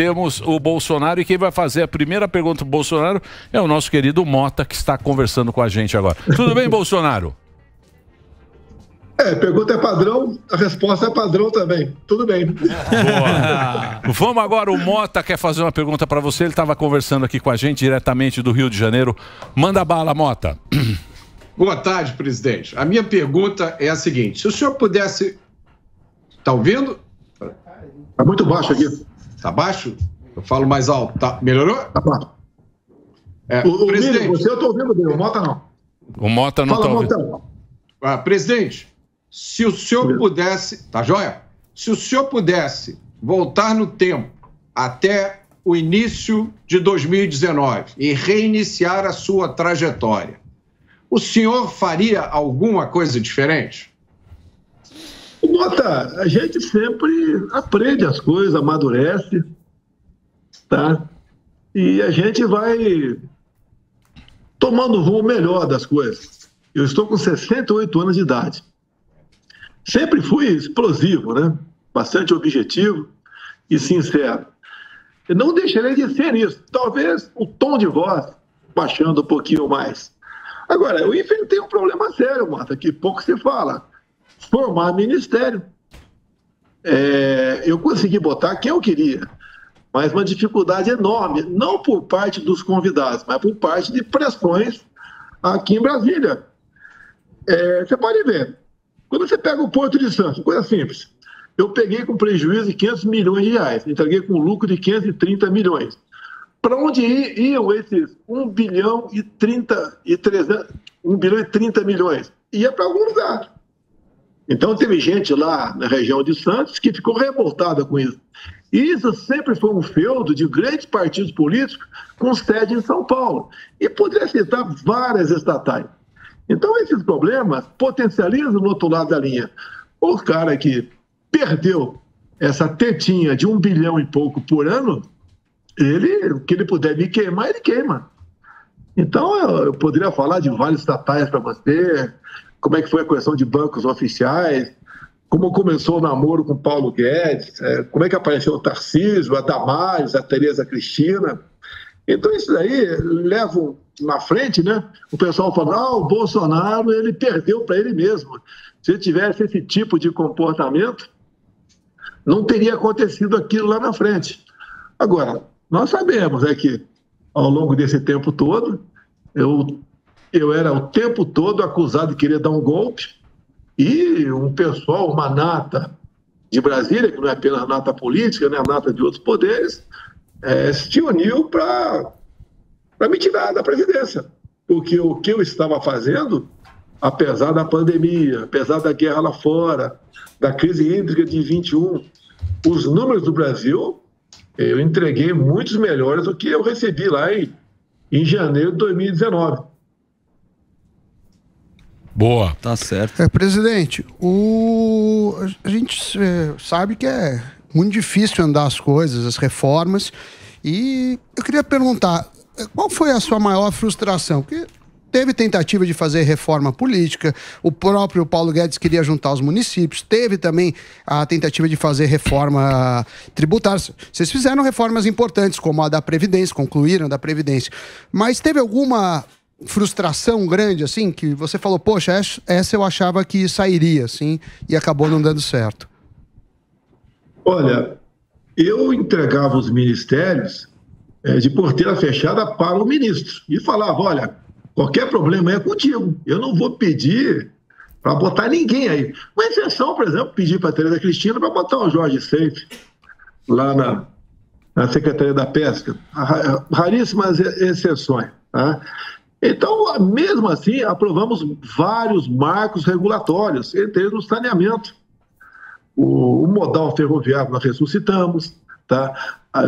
temos o Bolsonaro, e quem vai fazer a primeira pergunta pro Bolsonaro é o nosso querido Mota, que está conversando com a gente agora. Tudo bem, Bolsonaro? A pergunta é padrão, a resposta é padrão também. Tudo bem. Boa. Vamos agora, o Mota quer fazer uma pergunta para você. Ele estava conversando aqui com a gente diretamente do Rio de Janeiro. Manda bala, Mota. Boa tarde, presidente. A minha pergunta é a seguinte: se o senhor pudesse... Está ouvindo? Está muito baixo aqui. Está baixo? Eu falo mais alto. Tá. Melhorou? Está baixo. Presidente... Você eu estou ouvindo bem, o Mota não. O Mota não está ouvindo. Presidente, se o senhor pudesse... Tá joia? Se o senhor pudesse voltar no tempo até o início de 2019 e reiniciar a sua trajetória, o senhor faria alguma coisa diferente? Mota, a gente sempre aprende as coisas, amadurece, tá? E a gente vai tomando o rumo melhor das coisas. Eu estou com 68 anos de idade. Sempre fui explosivo, né? Bastante objetivo e sincero. Eu não deixarei de ser isso. Talvez o tom de voz baixando um pouquinho mais. Agora, eu enfrentei um problema sério, Mota, que pouco se fala. Formar ministério. Eu consegui botar quem eu queria, mas uma dificuldade enorme, não por parte dos convidados, mas por parte de pressões aqui em Brasília. Você pode ver, quando você pega o Porto de Santos, coisa simples, eu peguei com prejuízo de 500 milhões de reais, entreguei com lucro de 530 milhões. Para onde iam esses 1 bilhão e 30 milhões? Ia para algum lugar. Então, teve gente lá na região de Santos que ficou revoltada com isso. E isso sempre foi um feudo de grandes partidos políticos com sede em São Paulo. E poderia citar várias estatais. Então, esses problemas potencializam no outro lado da linha. O cara que perdeu essa tetinha de 1 bilhão e pouco por ano, o que ele puder me queimar, ele queima. Então, eu poderia falar de vários estatais para você, como é que foi a questão de bancos oficiais, como começou o namoro com Paulo Guedes, como é que apareceu o Tarcísio, a Damares, a Tereza Cristina. Então, isso daí leva na frente, né? O pessoal fala, o Bolsonaro, ele perdeu para ele mesmo. Se ele tivesse esse tipo de comportamento, não teria acontecido aquilo lá na frente. Agora, nós sabemos que, ao longo desse tempo todo, eu era o tempo todo acusado de querer dar um golpe, e um pessoal, uma nata de Brasília, que não é apenas nata política, né, a nata de outros poderes, se uniu para me tirar da presidência. Porque o que eu estava fazendo, apesar da pandemia, apesar da guerra lá fora, da crise hídrica de 21, os números do Brasil, eu entreguei muitos melhores do que eu recebi lá em janeiro de 2019. Boa. Tá certo. Presidente, a gente sabe que é muito difícil andar as coisas, as reformas, e eu queria perguntar, qual foi a sua maior frustração? Porque teve tentativa de fazer reforma política, o próprio Paulo Guedes queria juntar os municípios, teve também a tentativa de fazer reforma tributária. Vocês fizeram reformas importantes, como a da Previdência, concluíram da Previdência, mas teve alguma frustração grande, assim, que você falou, poxa, essa eu achava que sairia, assim, e acabou não dando certo? Olha, eu entregava os ministérios de porteira fechada para o ministro e falava, olha, qualquer problema é contigo, eu não vou pedir para botar ninguém aí. Uma exceção, por exemplo, pedir para a Tereza Cristina para botar o Jorge Seife lá na Secretaria da Pesca. Raríssimas exceções, tá? Então, mesmo assim, aprovamos vários marcos regulatórios, entre eles o saneamento. O modal ferroviário nós ressuscitamos, tá?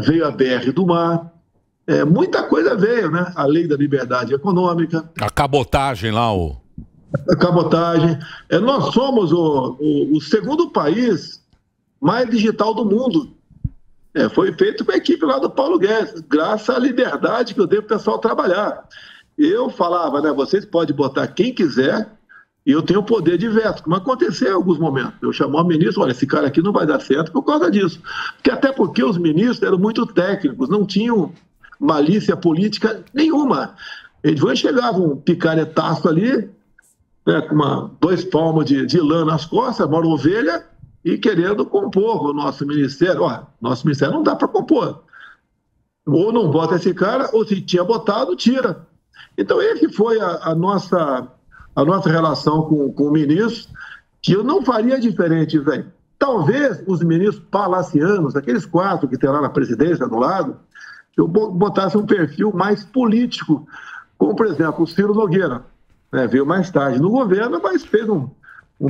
Veio a BR do Mar, muita coisa veio, né? A lei da liberdade econômica. A cabotagem lá, A cabotagem. Nós somos o segundo país mais digital do mundo. Foi feito com a equipe lá do Paulo Guedes, graças à liberdade que eu dei para o pessoal trabalhar. Eu falava, né? Vocês podem botar quem quiser, E eu tenho o poder de veto, como aconteceu em alguns momentos. Eu chamo o ministro, olha, esse cara aqui não vai dar certo por causa disso. Até porque os ministros eram muito técnicos, não tinham malícia política nenhuma. Eles chegavam um picaretaço ali, né, com 2 palmos de lã nas costas, uma ovelha, e querendo compor o nosso ministério. Ó, nosso ministério não dá para compor. Ou não bota esse cara, ou se tinha botado, tira. Então, esse foi a nossa relação com o ministro, que eu não faria diferente, velho. Talvez os ministros palacianos, aqueles 4 que tem lá na presidência do lado, eu botasse um perfil mais político, como, por exemplo, o Ciro Nogueira, né, veio mais tarde no governo, mas fez um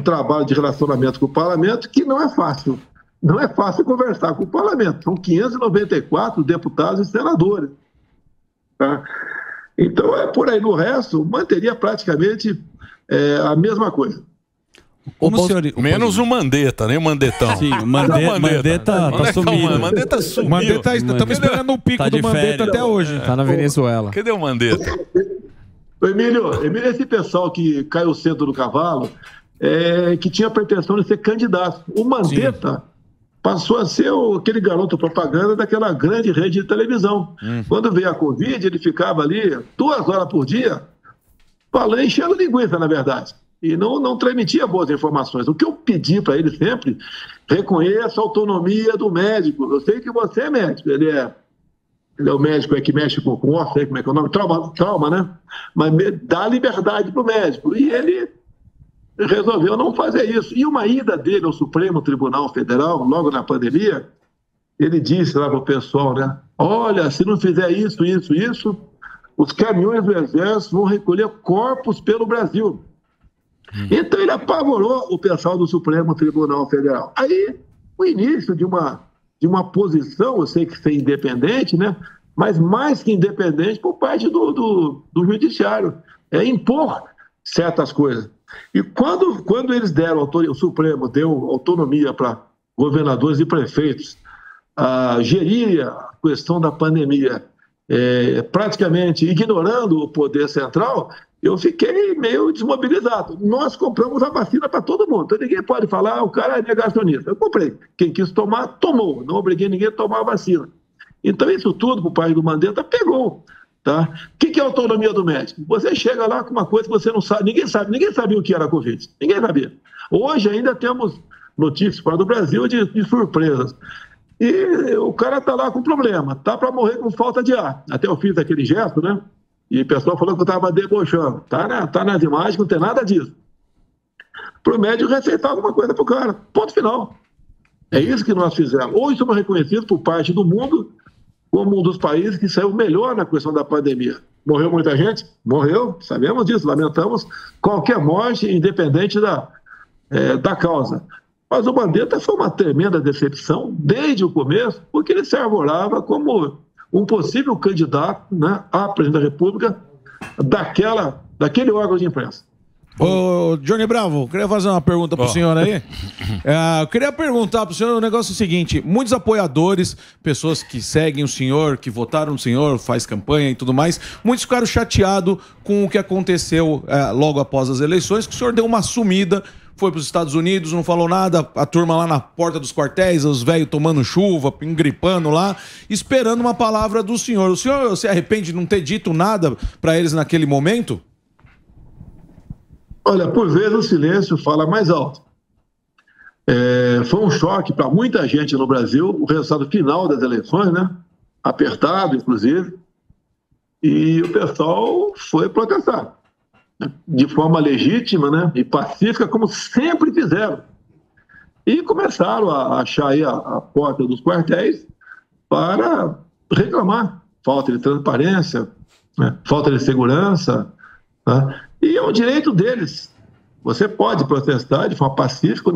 trabalho de relacionamento com o parlamento que não é fácil. Não é fácil conversar com o parlamento. São 594 deputados e senadores. Tá? Então, por aí. No resto, manteria praticamente a mesma coisa. Menos o Mandetta, né? O Mandetão. Sim, o Mandetta tá sumido. Mandetta sumiu. Mandetta, estamos esperando o pico do Mandetta até hoje. Tá na Venezuela. Cadê o Mandetta? Emílio, esse pessoal que caiu cedo do cavalo, que tinha a pretensão de ser candidato. O Mandetta passou a ser aquele garoto propaganda daquela grande rede de televisão. Quando veio a Covid, ele ficava ali 2 horas por dia, falando, enchendo linguiça, na verdade. E não transmitia boas informações. O que eu pedi para ele sempre, reconheça a autonomia do médico. Eu sei que você é médico, ele é o médico que mexe com osso, sei como é que é o nome, trauma, né? Mas dá liberdade para o médico. E ele resolveu não fazer isso. E uma ida dele ao Supremo Tribunal Federal, logo na pandemia, ele disse lá para o pessoal, né? Olha, se não fizer isso, os caminhões do Exército vão recolher corpos pelo Brasil. Então ele apavorou o pessoal do Supremo Tribunal Federal. Aí, o início de uma posição, eu sei que ser independente, né? Mas mais que independente por parte do Judiciário, impor certas coisas. E quando eles deram, o Supremo deu autonomia para governadores e prefeitos gerir a questão da pandemia, praticamente ignorando o poder central, eu fiquei meio desmobilizado. Nós compramos a vacina para todo mundo. Então ninguém pode falar, o cara é negacionista. Eu comprei. Quem quis tomar, tomou. Não obriguei ninguém a tomar a vacina. Então isso tudo, por parte do Mandetta, pegou. Tá? O que é a autonomia do médico? Você chega lá com uma coisa que você não sabe. Ninguém sabia o que era a Covid. Ninguém sabia. Hoje ainda temos notícias fora do Brasil de surpresas. E o cara está lá com problema. Está para morrer com falta de ar. Até eu fiz aquele gesto, né? E o pessoal falou que eu estava debochando. Tá nas imagens, não tem nada disso. Para o médico receitar alguma coisa para o cara. Ponto final. É isso que nós fizemos. Hoje somos reconhecidos por parte do mundo como um dos países que saiu melhor na questão da pandemia. Morreu muita gente? Morreu, sabemos disso, lamentamos qualquer morte, independente da causa. Mas o Mandetta foi uma tremenda decepção desde o começo, porque ele se arvorava como um possível candidato, né, à presidência da República daquele órgão de imprensa. Ô, Johnny Bravo, queria fazer uma pergunta pro senhor aí. Eu queria perguntar pro senhor o negócio seguinte: muitos apoiadores, pessoas que seguem o senhor, que votaram no senhor, faz campanha e tudo mais, muitos ficaram chateados com o que aconteceu logo após as eleições, que o senhor deu uma sumida, foi para os Estados Unidos, não falou nada, a turma lá na porta dos quartéis, os velhos tomando chuva, engripando lá, esperando uma palavra do senhor. O senhor se arrepende de não ter dito nada para eles naquele momento? Olha, por vezes o silêncio fala mais alto. Foi um choque para muita gente no Brasil, o resultado final das eleições, né? Apertado, inclusive, e o pessoal foi protestar, né? De forma legítima, né? E pacífica, como sempre fizeram. E começaram a achar aí a porta dos quartéis para reclamar falta de transparência, né? Falta de segurança, né? E é um direito deles. Você pode protestar de forma pacífica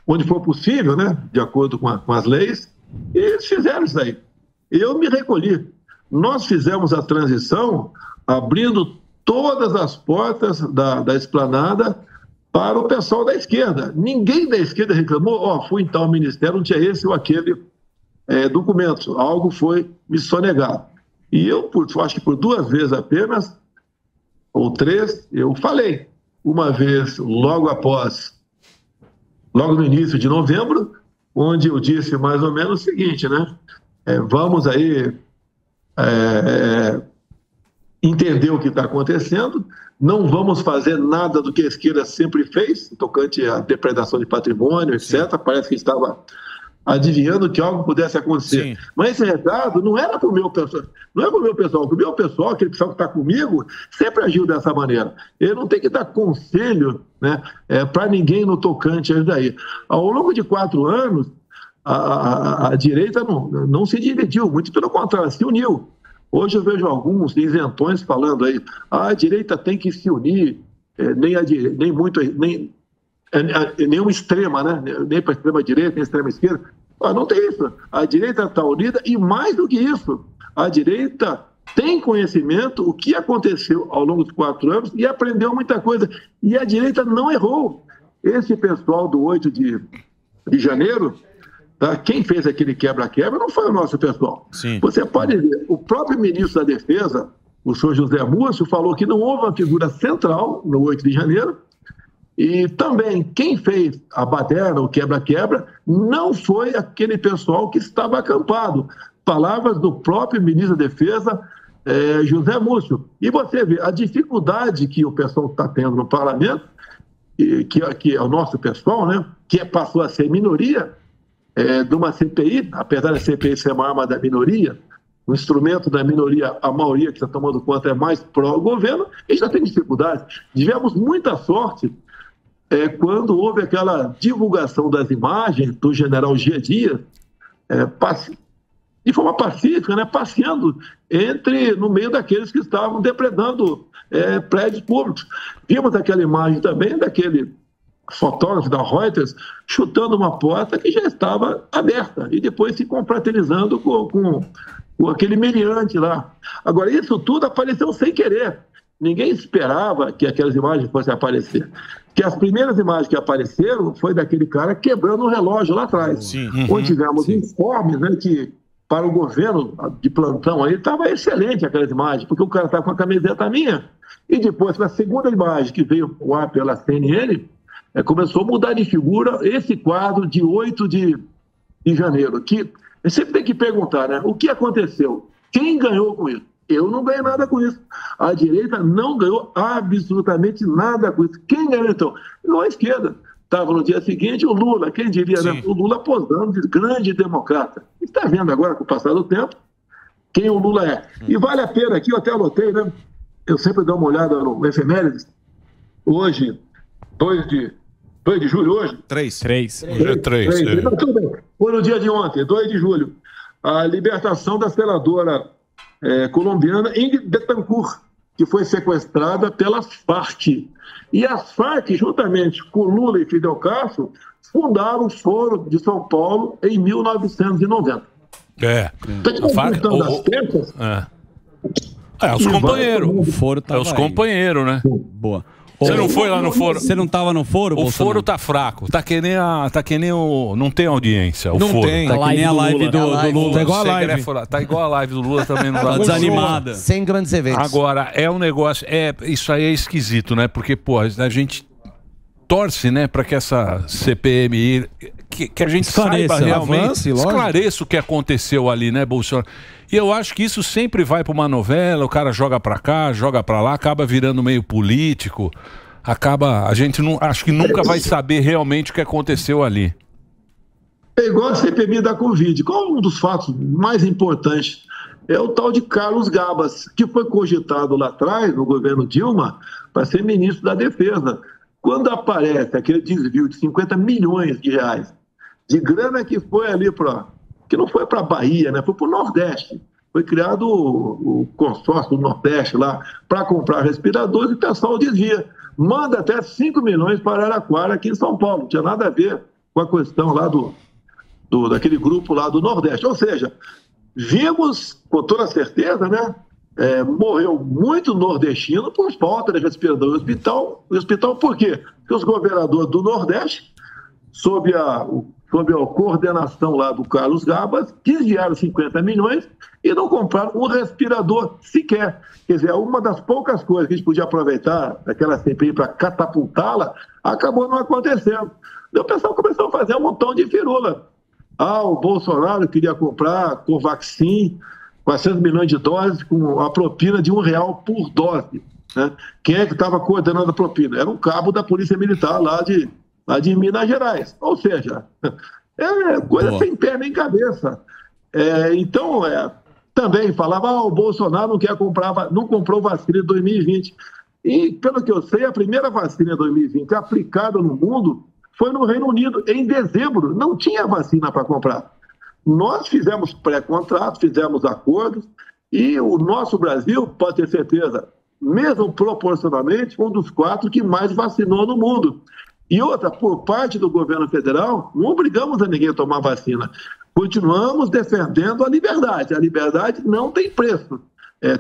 onde for possível, né? De acordo com as leis. E eles fizeram isso aí. Eu me recolhi. Nós fizemos a transição abrindo todas as portas da esplanada para o pessoal da esquerda. Ninguém da esquerda reclamou, fui em tal ministério, não tinha esse ou aquele documento. Algo foi me sonegado. E eu acho que por 2 vezes apenas, ou 3, eu falei. uma vez logo no início de novembro, onde eu disse mais ou menos o seguinte, né? Vamos aí entender o que está acontecendo, não vamos fazer nada do que a esquerda sempre fez, tocante à depredação de patrimônio, etc. Sim. Parece que estava adivinhando que algo pudesse acontecer. Sim. Mas esse recado não era para o meu pessoal, não é para o meu pessoal, aquele pessoal que está comigo, sempre agiu dessa maneira. Ele não tem que dar conselho, né, para ninguém no tocante a isso daí. Ao longo de 4 anos, a direita não se dividiu, muito pelo contrário, se uniu. Hoje eu vejo alguns isentões falando aí, a direita tem que se unir, nenhuma extrema, né? Nem para a extrema direita, nem a extrema esquerda. Não tem isso. A direita está unida e, mais do que isso, a direita tem conhecimento o que aconteceu ao longo dos 4 anos e aprendeu muita coisa. E a direita não errou. Esse pessoal do 8 de janeiro, tá? Quem fez aquele quebra-quebra não foi o nosso pessoal. Sim. Você pode ver, o próprio ministro da Defesa, o senhor José Múcio, falou que não houve uma figura central no 8 de janeiro. E também, quem fez a baderna, o quebra-quebra, não foi aquele pessoal que estava acampado. Palavras do próprio ministro da Defesa, José Múcio. E você vê a dificuldade que o pessoal está tendo no parlamento, que é o nosso pessoal, né, que passou a ser minoria de uma CPI, apesar da CPI ser uma arma da minoria, o instrumento da minoria, a maioria que está tomando conta é mais pró-governo, e já tem dificuldade. Tivemos muita sorte quando houve aquela divulgação das imagens do general Gia Dias, de forma pacífica, né, passeando no meio daqueles que estavam depredando prédios públicos. Vimos aquela imagem também daquele fotógrafo da Reuters chutando uma porta que já estava aberta e depois se confraternizando com aquele meliante lá. Agora, isso tudo apareceu sem querer. Ninguém esperava que aquelas imagens fossem aparecer. Que as primeiras imagens que apareceram foi daquele cara quebrando um relógio lá atrás. Sim. Onde tivemos informes, né, que para o governo de plantão aí estava excelente aquelas imagens, porque o cara estava com a camiseta minha. E depois, na segunda imagem que veio o ar pela CNN, começou a mudar de figura esse quadro de 8 de janeiro. Que sempre tem que perguntar, né? O que aconteceu? Quem ganhou com isso? Eu não ganhei nada com isso. A direita não ganhou absolutamente nada com isso. Quem ganhou, então? Não a esquerda. Estava no dia seguinte o Lula, quem diria, né? O Lula posando de grande democrata. Está vendo agora, com o passar do tempo, quem o Lula é. E vale a pena aqui, eu até anotei, né? Eu sempre dou uma olhada no efemérides. Hoje, 2 de julho, hoje? 3. Hoje é 3. Não, tudo bem. Foi no dia de ontem, 2 de julho. A libertação da senadora colombiana Ingrid Betancourt, que foi sequestrada pelas Farc. E as Farc, juntamente com Lula e Fidel Castro, fundaram o Foro de São Paulo em 1990. Os companheiros. O foro tá os companheiros, né? Boa. Você não foi lá no foro? Você não tava no foro? O foro tá fraco. Tá que nem o... Não tem audiência. O não foro. Tem. Tá que nem a live do Lula. Tá igual a live. Tá igual a live do Lula também. Não tá desanimada. Sem grandes eventos. Agora, é um negócio... Isso aí é esquisito, né? Porque, pô, a gente torce, né? Pra que essa CPMI... Que a gente saiba realmente, esclareça o que aconteceu ali, né, Bolsonaro? E eu acho que isso sempre vai para uma novela, o cara joga para cá, joga para lá, acaba virando meio político, a gente não, acho que nunca vai saber realmente o que aconteceu ali. É igual a CPMI da Covid. Qual um dos fatos mais importantes? É o tal de Carlos Gabas, que foi cogitado lá atrás, no governo Dilma, para ser ministro da Defesa. Quando aparece aquele desvio de 50 milhões de reais de grana que foi ali que não foi para a Bahia, né? Foi para o Nordeste. Foi criado o consórcio do Nordeste lá para comprar respiradores e o pessoal desvia. Manda até 5 milhões para Araraquara, aqui em São Paulo. Não tinha nada a ver com a questão lá daquele grupo lá do Nordeste. Ou seja, vimos com toda certeza, né? Morreu muito nordestino por falta de respirador no hospital. Por quê? Porque os governadores do Nordeste sob a coordenação lá do Carlos Gabas, desviaram 50 milhões e não compraram um respirador sequer. Quer dizer, uma das poucas coisas que a gente podia aproveitar daquela CPI para catapultá-la, acabou não acontecendo. E o pessoal começou a fazer um montão de firula. O Bolsonaro queria comprar Covaxin, 400 milhões de doses, com a propina de R$1 por dose. Né? Quem é que estava coordenando a propina? Era um cabo da Polícia Militar lá de Minas Gerais. Ou seja, é coisa sem pé nem cabeça. Então, também falava, o Bolsonaro não comprou vacina em 2020. E, pelo que eu sei, a primeira vacina em 2020 aplicada no mundo foi no Reino Unido, em dezembro. Não tinha vacina para comprar. Nós fizemos pré-contrato, fizemos acordos, e o nosso Brasil, pode ter certeza, mesmo proporcionalmente, um dos 4 que mais vacinou no mundo. E outra, por parte do governo federal, não obrigamos a ninguém a tomar vacina. Continuamos defendendo a liberdade. A liberdade não tem preço.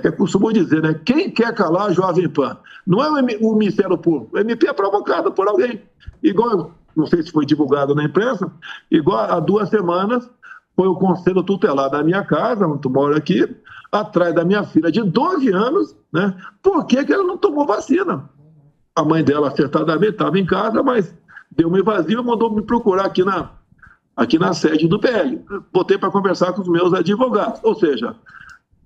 Que eu costumo dizer, né? Quem quer calar a Jovem Pan? Não é o Ministério Público. O MP é provocado por alguém. Igual, não sei se foi divulgado na imprensa, igual há 2 semanas, foi o Conselho Tutelar da minha casa, onde eu moro aqui, atrás da minha filha de 12 anos, né? Por que ela não tomou vacina? A mãe dela, acertadamente, estava em casa, mas deu uma invasiva e mandou me procurar aqui na sede do PL. Botei para conversar com os meus advogados. Ou seja,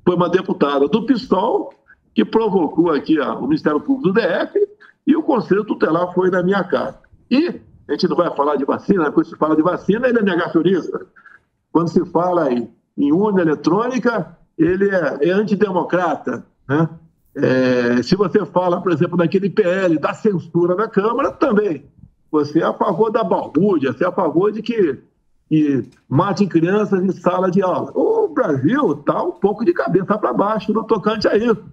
foi uma deputada do PSOL que provocou aqui o Ministério Público do DF e o Conselho Tutelar foi na minha casa. E a gente não vai falar de vacina, quando se fala de vacina, ele é negacionista. Quando se fala em urna eletrônica, ele é antidemocrata, né? Se você fala, por exemplo, daquele PL da censura na Câmara, também. Você é a favor da balbúrdia, você é a favor de que matem crianças em sala de aula. O Brasil está um pouco de cabeça para baixo no tocante a isso.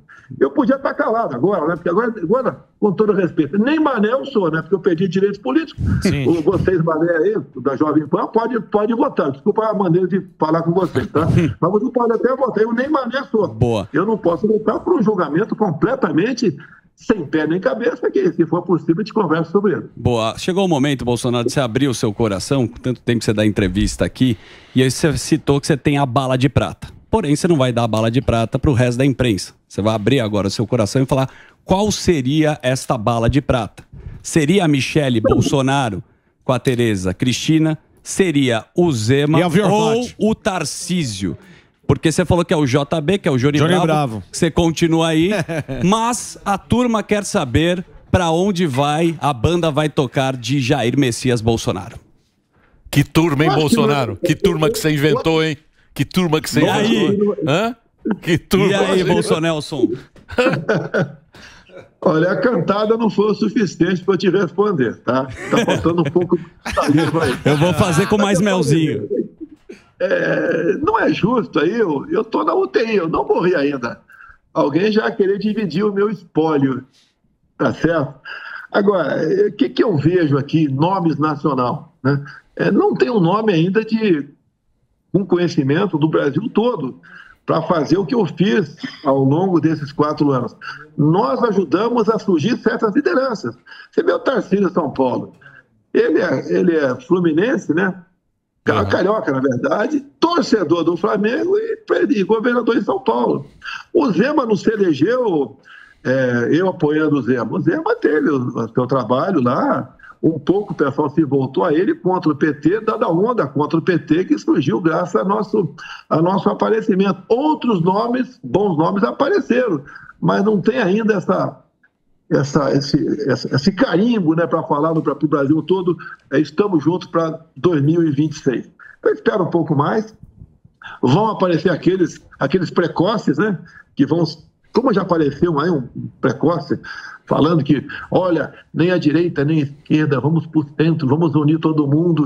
Eu podia estar calado agora, né? Porque agora, com todo respeito, nem mané eu sou, né? Porque eu perdi direitos políticos. Sim. Vocês, mané aí, da Jovem Pan, pode votar. Desculpa a maneira de falar com vocês, tá? Mas você pode até votar. Eu nem mané sou. Boa. Eu não posso votar por um julgamento completamente sem pé nem cabeça, que se for possível, a gente conversa sobre ele. Boa. Chegou o momento, Bolsonaro, de você abrir o seu coração, com tanto tempo que você dá entrevista aqui, e aí você citou que você tem a bala de prata. Porém, você não vai dar a bala de prata para o resto da imprensa. Você vai abrir agora o seu coração e falar qual seria esta bala de prata. Seria a Michele Bolsonaro com a Tereza Cristina? Seria o Zema ou o Tarcísio? Porque você falou que é o JB, que é o Johnny Bravo. Você continua aí, mas a turma quer saber para onde a banda vai tocar de Jair Messias Bolsonaro. Que turma, hein, Bolsonaro? Que turma que você inventou, hein? Que turma que você inventou. Hã? Que turma. E aí, Bolsonelson? Olha, a cantada não foi o suficiente para eu te responder, tá? Tá faltando um pouco de saliva aí. Eu vou fazer com mais melzinho. Não é justo aí, eu tô na UTI, eu não morri ainda. Alguém já querer dividir o meu espólio, tá certo? Agora, o que eu vejo aqui, nomes nacional, né? Não tem um nome ainda com conhecimento do Brasil todo para fazer o que eu fiz ao longo desses 4 anos. Nós ajudamos a surgir certas lideranças. Você vê o Tarcísio São Paulo, ele é fluminense, né? Carioca, na verdade, torcedor do Flamengo e governador de São Paulo. O Zema não se elegeu eu apoiando o Zema. O Zema teve o seu trabalho lá, um pouco o pessoal se voltou a ele contra o PT, dada a onda contra o PT que surgiu graças ao nosso aparecimento. Outros nomes, bons nomes, apareceram, mas não tem ainda esse carimbo, né, para falar para o Brasil todo, estamos juntos para 2026. Eu espero um pouco mais. Vão aparecer aqueles precoces, né, que vão, como já apareceu aí um precoce, falando que, olha, nem a direita nem a esquerda, vamos para o centro, vamos unir todo mundo.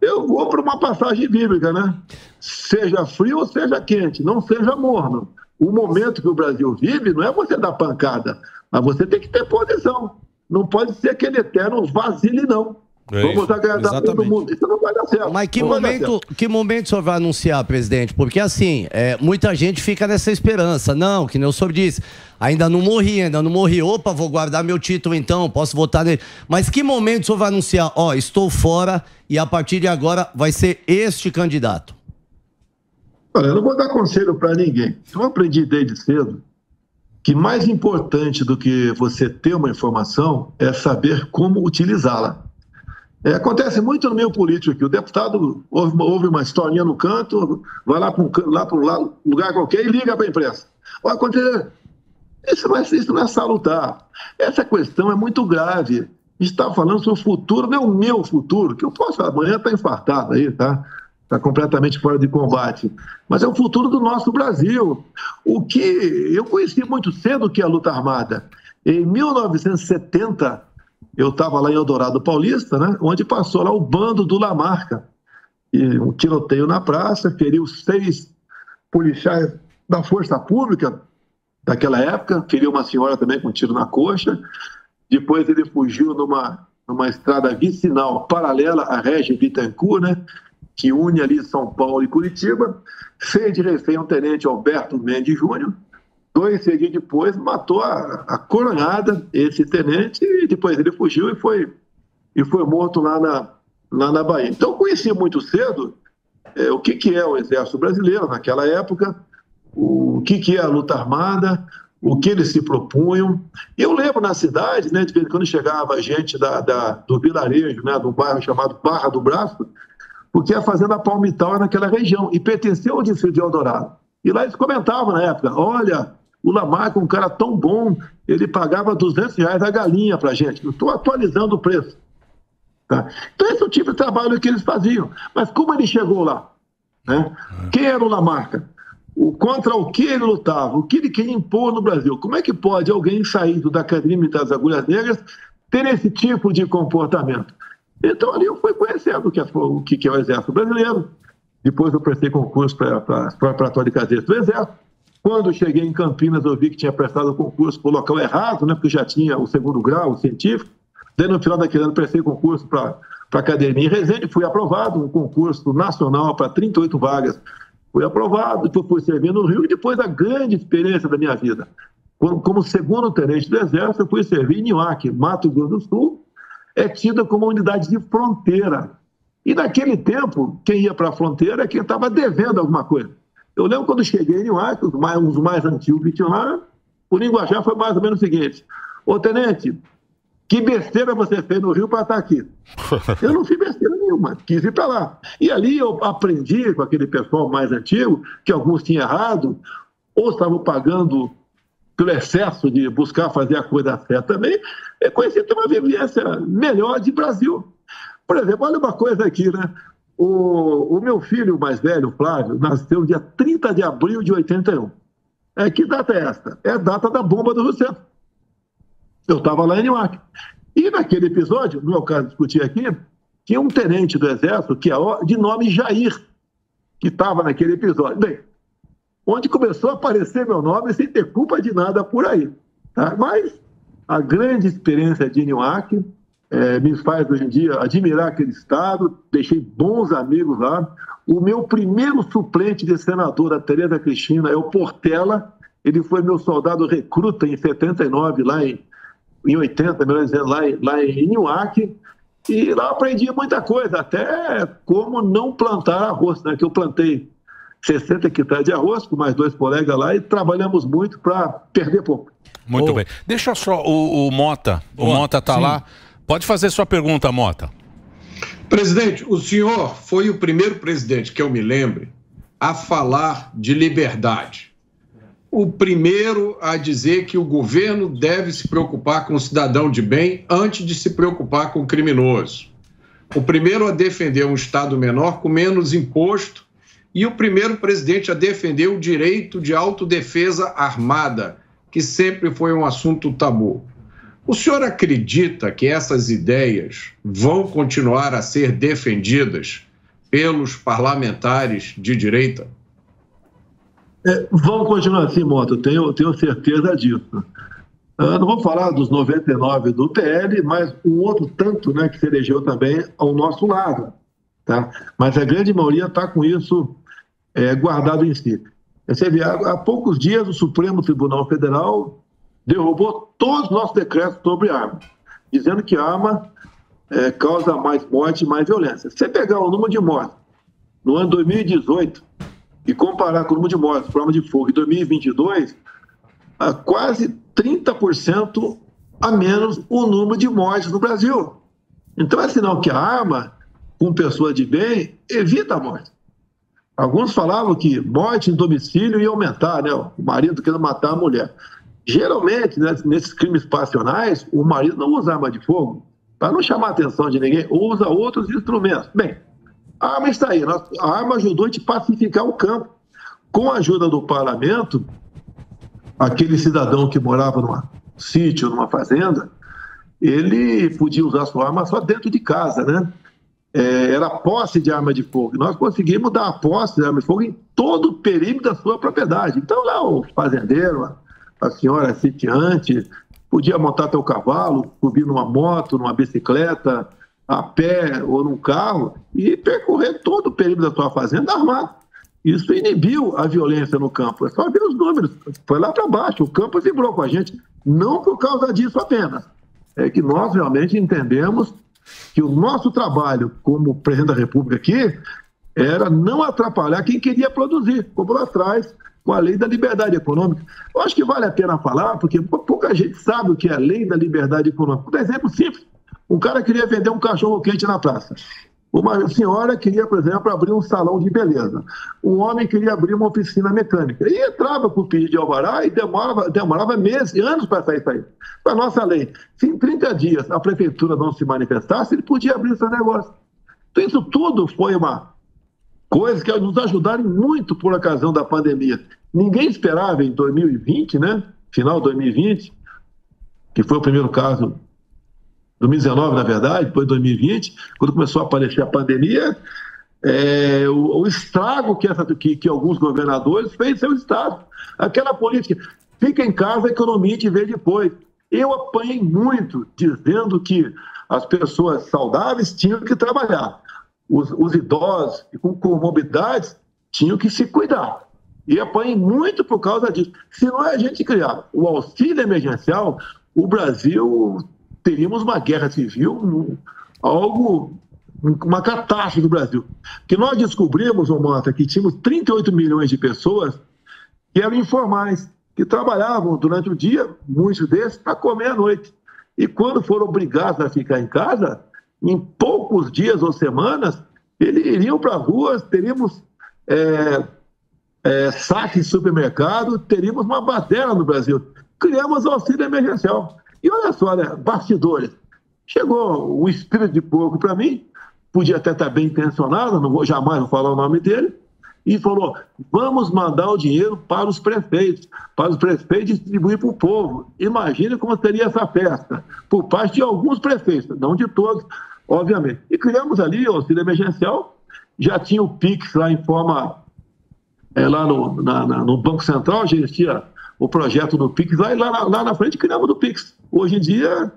Eu vou para uma passagem bíblica, né? Seja frio ou seja quente, não seja morno. O momento que o Brasil vive não é você dar pancada, mas você tem que ter posição. Não pode ser aquele eterno vacile, não. Vamos agradar todo mundo. Isso não vai dar certo. Mas que momento o senhor vai anunciar, presidente? Porque assim, muita gente fica nessa esperança. Não, que nem o senhor disse, ainda não morri. Opa, vou guardar meu título então, posso votar nele. Mas que momento o senhor vai anunciar? Ó, estou fora e a partir de agora vai ser este candidato? Olha, eu não vou dar conselho para ninguém. Eu aprendi desde cedo que mais importante do que você ter uma informação é saber como utilizá-la. Acontece muito no meio político aqui. O deputado ouve uma historinha no canto, vai lá para um lugar qualquer e liga para a imprensa. Olha, isso não é salutar. Essa questão é muito grave. A gente está falando sobre o futuro, não é o meu futuro, que eu posso amanhã estar infartado aí, tá? Está completamente fora de combate. Mas é o futuro do nosso Brasil. O que eu conheci muito cedo que é a luta armada. Em 1970, eu estava lá em Eldorado Paulista, né, onde passou lá o bando do Lamarca. E um tiroteio na praça, feriu 6 policiais da Força Pública daquela época, feriu uma senhora também com um tiro na coxa. Depois ele fugiu numa estrada vicinal paralela à Régis Bittencourt, né, que une ali São Paulo e Curitiba, fez de refém um tenente Alberto Mendes Júnior. 2 dias depois matou a coronhada, esse tenente, e depois ele fugiu e foi morto lá na Bahia. Então eu conheci muito cedo o que é o Exército Brasileiro naquela época, o que é a luta armada, o que eles se propunham. E eu lembro na cidade, né, de vez em quando chegava gente do vilarejo, né, do bairro chamado Barra do Braço, porque a fazenda Palmital era naquela região e pertenceu ao distrito de Eldorado. E lá eles comentavam na época, olha, o Lamarca, um cara tão bom, ele pagava R$200 a galinha pra gente. Eu estou atualizando o preço. Tá? Então esse é o tipo de trabalho que eles faziam. Mas como ele chegou lá? Né? Quem era o Lamarca? Contra o que ele lutava? O que ele queria impor no Brasil? Como é que pode alguém saído da Academia Militar das Agulhas Negras ter esse tipo de comportamento? Então ali eu fui conhecendo o que é o Exército Brasileiro. Depois eu prestei concurso para preparatório de cadetes do Exército. Quando eu cheguei em Campinas, eu vi que tinha prestado o concurso para o local errado, né, porque já tinha o 2º grau, o científico. Daí no final daquele ano prestei concurso para a academia em Resende, fui aprovado, um concurso nacional para 38 vagas. Fui aprovado, depois fui servir no Rio e depois a grande experiência da minha vida. Como 2º tenente do Exército, eu fui servir em Niuaque, Mato Grosso do Sul, é tida como uma unidade de fronteira. E naquele tempo, quem ia para a fronteira é quem estava devendo alguma coisa. Eu lembro quando cheguei em Niuaque, os mais antigos que tinham lá, o linguajar foi mais ou menos o seguinte: ô tenente, que besteira você fez no Rio para estar aqui? Eu não fiz besteira nenhuma, quis ir para lá. E ali eu aprendi com aquele pessoal mais antigo, que alguns tinham errado, ou estavam pagando pelo excesso de buscar fazer a coisa certa também, conheci ter uma vivência melhor de Brasil. Por exemplo, olha uma coisa aqui, né? O meu filho mais velho, Flávio, nasceu no dia 30 de abril de 81. Que data é esta? É a data da bomba do Rio Centro. Eu estava lá em Niuaque. E naquele episódio, no meu caso discutir aqui, tinha um tenente do Exército que é de nome Jair, que estava naquele episódio. Bem, onde começou a aparecer meu nome sem ter culpa de nada por aí. Tá? Mas a grande experiência de Niuaque me faz hoje em dia admirar aquele estado, deixei bons amigos lá. O meu primeiro suplente de senadora, Tereza Cristina, é o Portela. Ele foi meu soldado recruta em 79, lá em 80, melhor dizendo, lá em Niuaque. E lá aprendi muita coisa, até como não plantar arroz, né? Que eu plantei 60 hectares de arroz com mais 2 colegas lá e trabalhamos muito para perder pouco. Muito bem. Deixa só o Mota. O Mota está lá. Pode fazer sua pergunta, Mota. Presidente, o senhor foi o primeiro presidente que eu me lembre a falar de liberdade. O primeiro a dizer que o governo deve se preocupar com o cidadão de bem antes de se preocupar com o criminoso. O primeiro a defender um Estado menor com menos imposto e o primeiro presidente a defender o direito de autodefesa armada, que sempre foi um assunto tabu. O senhor acredita que essas ideias vão continuar a ser defendidas pelos parlamentares de direita? Vão continuar assim, Mota, tenho certeza disso. Não vou falar dos 99 do PL, mas um outro tanto, né, que se elegeu também ao nosso lado. Tá? Mas a grande maioria está com isso guardado em si. Você vê, há poucos dias o Supremo Tribunal Federal derrubou todos os nossos decretos sobre arma, dizendo que arma causa mais morte e mais violência. Se você pegar o número de mortes no ano 2018 e comparar com o número de mortes por arma de fogo em 2022, quase 30% a menos o número de mortes no Brasil. Então é sinal que a arma, com pessoas de bem, evita a morte. Alguns falavam que morte em domicílio ia aumentar, né? O marido querendo matar a mulher. Geralmente, né, nesses crimes passionais, o marido não usa arma de fogo para não chamar a atenção de ninguém, usa outros instrumentos. Bem, a arma está aí. A arma ajudou a gente pacificar o campo. Com a ajuda do parlamento, aquele cidadão que morava num sítio, numa fazenda, ele podia usar sua arma só dentro de casa, né? Era posse de arma de fogo. Nós conseguimos dar a posse de arma de fogo em todo o perímetro da sua propriedade. Então, lá o fazendeiro, a senhora sitiante, podia montar teu cavalo, subir numa moto, numa bicicleta, a pé ou num carro e percorrer todo o perímetro da tua fazenda armado. Isso inibiu a violência no campo. É só ver os números. Foi lá para baixo. O campo vibrou com a gente. Não por causa disso apenas. É que nós realmente entendemos que o nosso trabalho como presidente da República aqui era não atrapalhar quem queria produzir, como lá atrás, com a lei da liberdade econômica. Eu acho que vale a pena falar, porque pouca gente sabe o que é a lei da liberdade econômica. Por exemplo simples, um cara queria vender um cachorro-quente na praça. Uma senhora queria, por exemplo, abrir um salão de beleza. Um homem queria abrir uma oficina mecânica. E entrava com o pedido de alvará e demorava meses, anos para sair isso aí. Com a nossa lei, se em 30 dias a prefeitura não se manifestasse, ele podia abrir seu negócio. Então isso tudo foi uma coisa que nos ajudaram muito por ocasião da pandemia. Ninguém esperava em 2020, né? Final de 2020, que foi o primeiro caso 2019, na verdade, depois de 2020, quando começou a aparecer a pandemia, o estrago que alguns governadores fez em seu estado. Aquela política, fica em casa, a economia te vê depois. Eu apanhei muito dizendo que as pessoas saudáveis tinham que trabalhar. Os idosos e com comorbidades tinham que se cuidar. E apanhei muito por causa disso. Se não a gente criar o auxílio emergencial, o Brasil... teríamos uma guerra civil, uma catástrofe do Brasil. Que nós descobrimos, Mota, que tínhamos 38 milhões de pessoas que eram informais, que trabalhavam durante o dia, muitos desses, para comer à noite. E quando foram obrigados a ficar em casa, em poucos dias ou semanas, eles iriam para as ruas, teríamos saque de supermercado, teríamos uma baderna no Brasil. Criamos o auxílio emergencial. E olha só, né, bastidores. Chegou um espírito de porco para mim, podia até estar bem intencionado, jamais vou falar o nome dele, e falou, vamos mandar o dinheiro para os prefeitos distribuir para o povo. Imagine como seria essa festa, por parte de alguns prefeitos, não de todos, obviamente. E criamos ali o auxílio emergencial, já tinha o Pix lá em forma, lá no Banco Central, já existia o projeto do Pix lá, e lá na frente criamos o Pix. Hoje em dia,